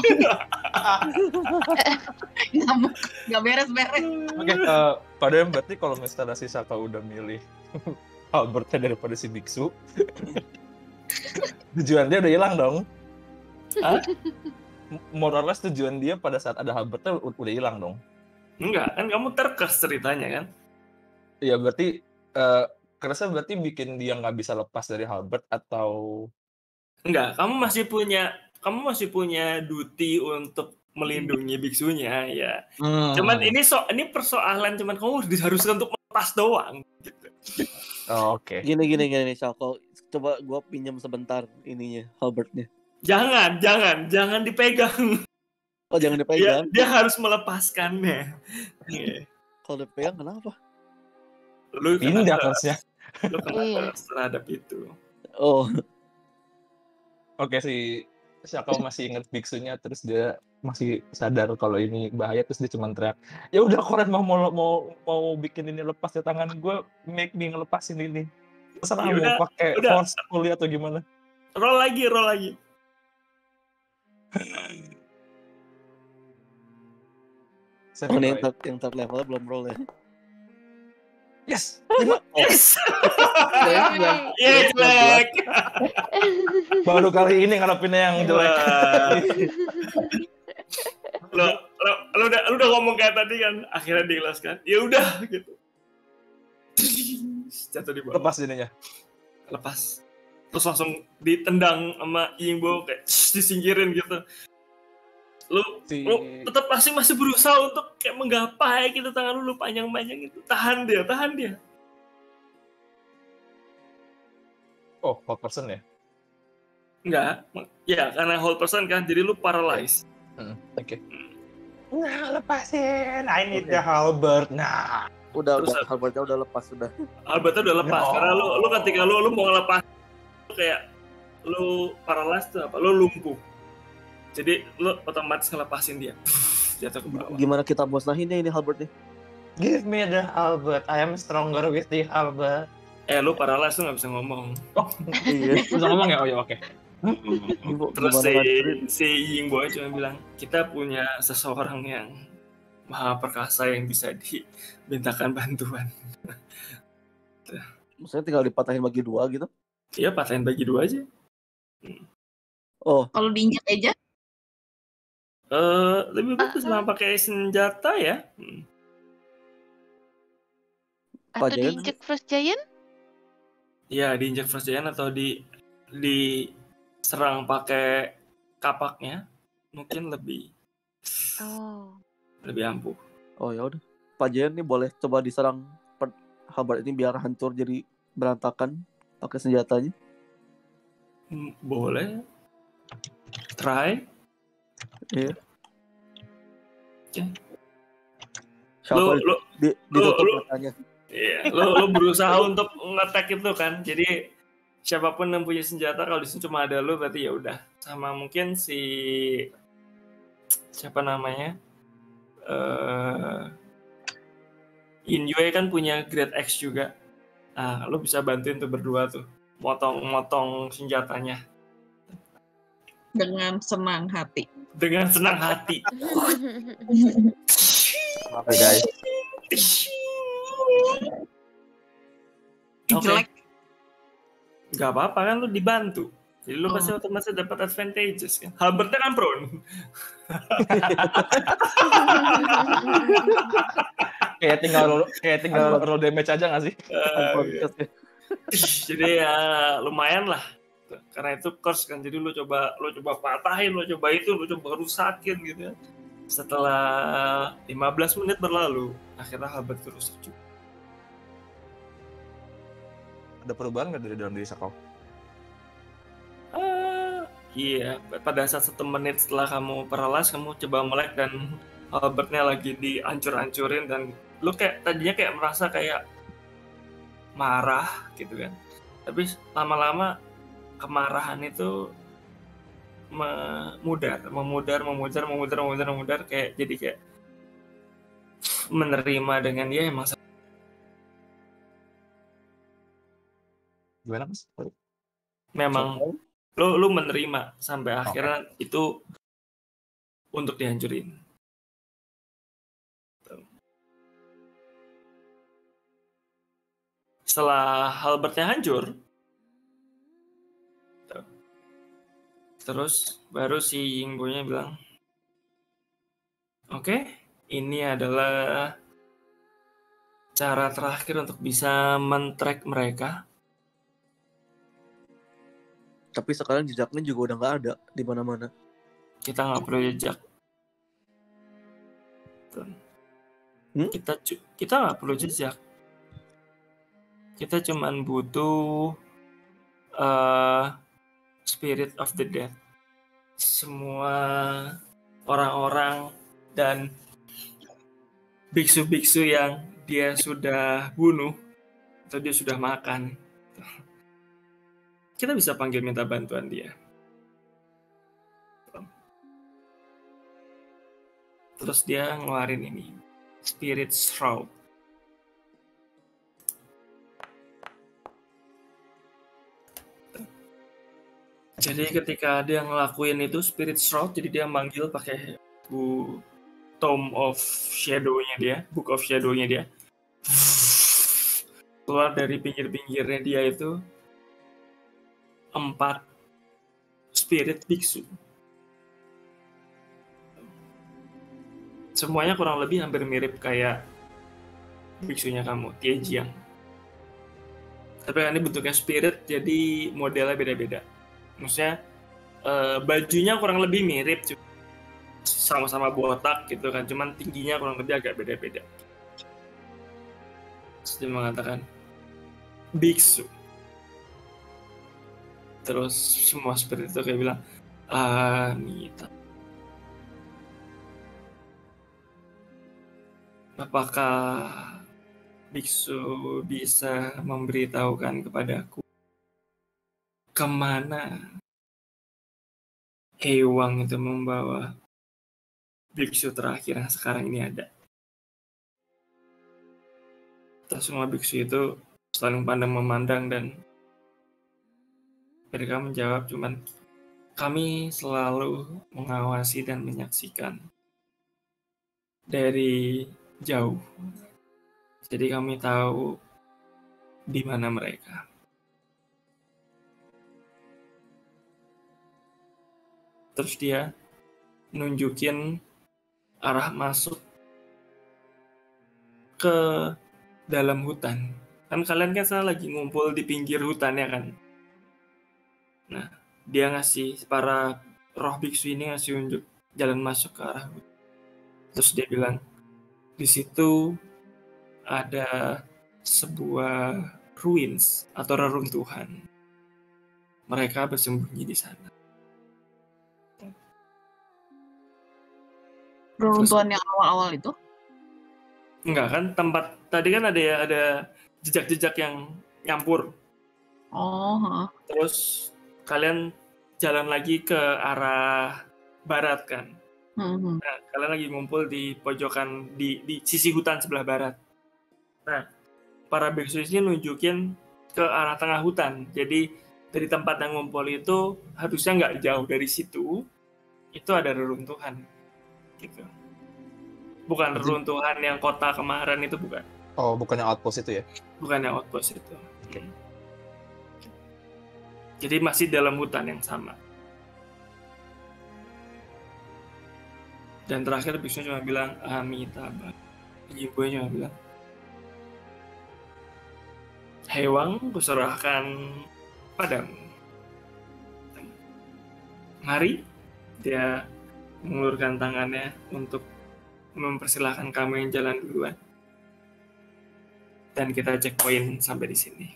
Nggak beres-beres. Oke, padahal berarti kalau misalnya si Saka udah milih Albertnya daripada si biksu, tujuan dia udah hilang dong. Hah? More or less tujuan dia pada saat ada Albertnya udah hilang dong. Enggak, kan kamu terkes ceritanya kan? Iya, berarti kerasa berarti bikin dia nggak bisa lepas dari Halbert atau enggak? Kamu masih punya duty untuk melindungi biksunya ya. Cuman ini persoalan cuman kamu diharuskan untuk melepas doang. Gitu. Oh, oke. Gini nih, Shalko. Coba gue pinjam sebentar ininya, Halbertnya. Jangan dipegang. Oh, jangan dipegang. Dia harus melepaskannya. Kalau dipegang kenapa? Lu pindah harusnya. Lu kena terhadap itu. Oh. Oke, si Saka masih inget biksunya, terus dia masih sadar kalau ini bahaya, terus dia cuma teriak, ya udah Koren mau bikin ini lepas di tangan gue, make me ngelepasin ini. Terserah mau pakai force fully atau gimana. Roll lagi. Ini yang third levelnya belum roll ya. Yes. Yes. Jelek. Baru kali ini ngarepinnya yang jelek. Lu udah ngomong kayak tadi kan, akhirnya diikhlaskan. Ya udah gitu. Jatuh di bawah. Lepas ininya. Lepas. Terus langsung ditendang sama Yingbo kayak disingkirin gitu. Lu tetap masih berusaha untuk kayak menggapai gitu, tangan lu panjang-panjang gitu. Tahan dia. Oh, hold person ya? Enggak. Ya, karena hold person kan, jadi lu paralyzed. Oke. Nah, lepasin. I need the halberd. Nah. Udah Halbertnya udah lepas sudah. Halbertnya udah lepas. Karena lu ketika lu mau ngelepas kayak lu paralyzed tuh apa? Lu lumpuh. Jadi lu otomatis ngelepasin dia. Jatuh ke bawah. Gimana kita musnahinnya ini Halbertnya? Give me the halberd. I am stronger with the halberd. Lu paralyzed tuh nggak bisa ngomong. Oh, iya. Bisa ngomong ya? Oh ya, oke. Terus si Yingbo cuma bilang, kita punya seseorang yang maha perkasa yang bisa dimintakan bantuan. Maksudnya tinggal dipatahin bagi dua gitu? Iya, patahin bagi dua aja. Oh. Kalau diinjak aja? Lebih bagus lah pakai senjata ya. Atau Jayan diinjek First Giant? Ya diinjak First Giant atau diserang pakai kapaknya mungkin lebih ampuh. Oh ya udah, Pak Jayan nih boleh coba diserang Halberd ini biar hancur jadi berantakan pakai senjatanya. Boleh. Try. Iya. Okay. Siapa ditutup matanya. Iya, lo berusaha untuk nge-attack itu kan. Jadi siapapun yang punya senjata, kalau di sini cuma ada lo berarti ya udah. Sama mungkin si siapa namanya? Inyue kan punya Great Axe juga. Lo bisa bantuin tuh berdua tuh. Motong senjatanya. Dengan senang hati. Oke guys. Jelek. Gak apa-apa kan lu dibantu. Jadi lu pasti otomatis dapat advantages kan. Halbertnya kan prone. kayak tinggal roll damage aja nggak sih? Jadi ya lumayan lah. Karena itu curse kan. Jadi lu coba patahin, lu coba rusakin gitu ya. Setelah 15 menit berlalu, akhirnya Halbert terus rusak. Ada perubahan nggak dari dalam diri Sakau? Iya, pada saat 1 menit setelah kamu paralyze, kamu coba melek dan Halbertnya lagi dihancur-hancurin dan lu tadinya merasa kayak marah gitu kan. Tapi lama-lama kemarahan itu memudar kayak jadi kayak menerima dengan dia emang. Gimana Mas? Memang lu menerima sampai akhirnya itu untuk dihancurin. Setelah Halbertnya hancur, terus baru si Yingbo-nya bilang, oke, ini adalah cara terakhir untuk bisa men-track mereka. Tapi sekarang jejaknya juga udah nggak ada di mana-mana. Kita nggak perlu jejak. Kita nggak perlu jejak. Kita cuman butuh spirit of the dead. Semua orang-orang dan biksu-biksu yang dia sudah bunuh atau dia sudah makan, kita bisa panggil minta bantuan dia. Terus dia ngeluarin ini, Spirit Shroud. Jadi ketika dia ngelakuin itu Spirit Shroud, jadi dia manggil pakai Tome of Shadow-nya dia, Book of Shadow-nya dia. Keluar dari pinggir-pinggirnya dia itu 4 spirit biksu. Semuanya kurang lebih hampir mirip kayak biksunya kamu, Tiejiang. Tapi kan ini bentuknya spirit, jadi modelnya beda-beda. Maksudnya bajunya kurang lebih mirip, sama-sama botak gitu kan, cuman tingginya kurang lebih agak beda-beda. Terus dia mengatakan biksu. Terus semua spirit itu kayak bilang, Anita, apakah biksu bisa memberitahukan kepadaku kemana Hewang itu membawa biksu terakhir yang sekarang ini ada? Terus semua biksu itu saling pandang memandang dan mereka menjawab cuman, kami selalu mengawasi dan menyaksikan dari jauh. Jadi kami tahu di mana mereka. Terus dia nunjukin arah masuk ke dalam hutan. Kan kalian kan sana lagi ngumpul di pinggir hutan ya kan. Nah, dia ngasih para roh biksu ini ngasih unjuk jalan masuk ke arah hutan. Terus dia bilang, di situ ada sebuah ruins atau reruntuhan. Mereka bersembunyi di sana. Reruntuhan yang awal-awal itu? Enggak kan, tempat tadi kan ada jejak-jejak yang nyampur. Oh, heeh. Terus kalian jalan lagi ke arah barat kan. Mhm. Nah, kalian lagi ngumpul di pojokan di sisi hutan sebelah barat. Nah, para biksu ini nunjukin ke arah tengah hutan. Jadi dari tempat yang ngumpul itu harusnya nggak jauh dari situ, itu ada reruntuhan. Gitu. Bukan reruntuhan yang kota kemarin itu, bukan. Oh, bukan yang outpost itu ya? Bukan yang outpost itu. Oke. Jadi masih dalam hutan yang sama. Dan terakhir biksu cuma bilang Amitabha. Ibunya cuma bilang, Hewang kuserahkan padamu. Mari. Dia mengulurkan tangannya untuk mempersilahkan kamu yang jalan duluan. Dan kita checkpoint sampai di sini.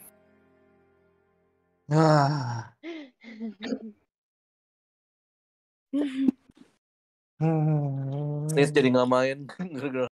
Nis jadi nggak main gara-gara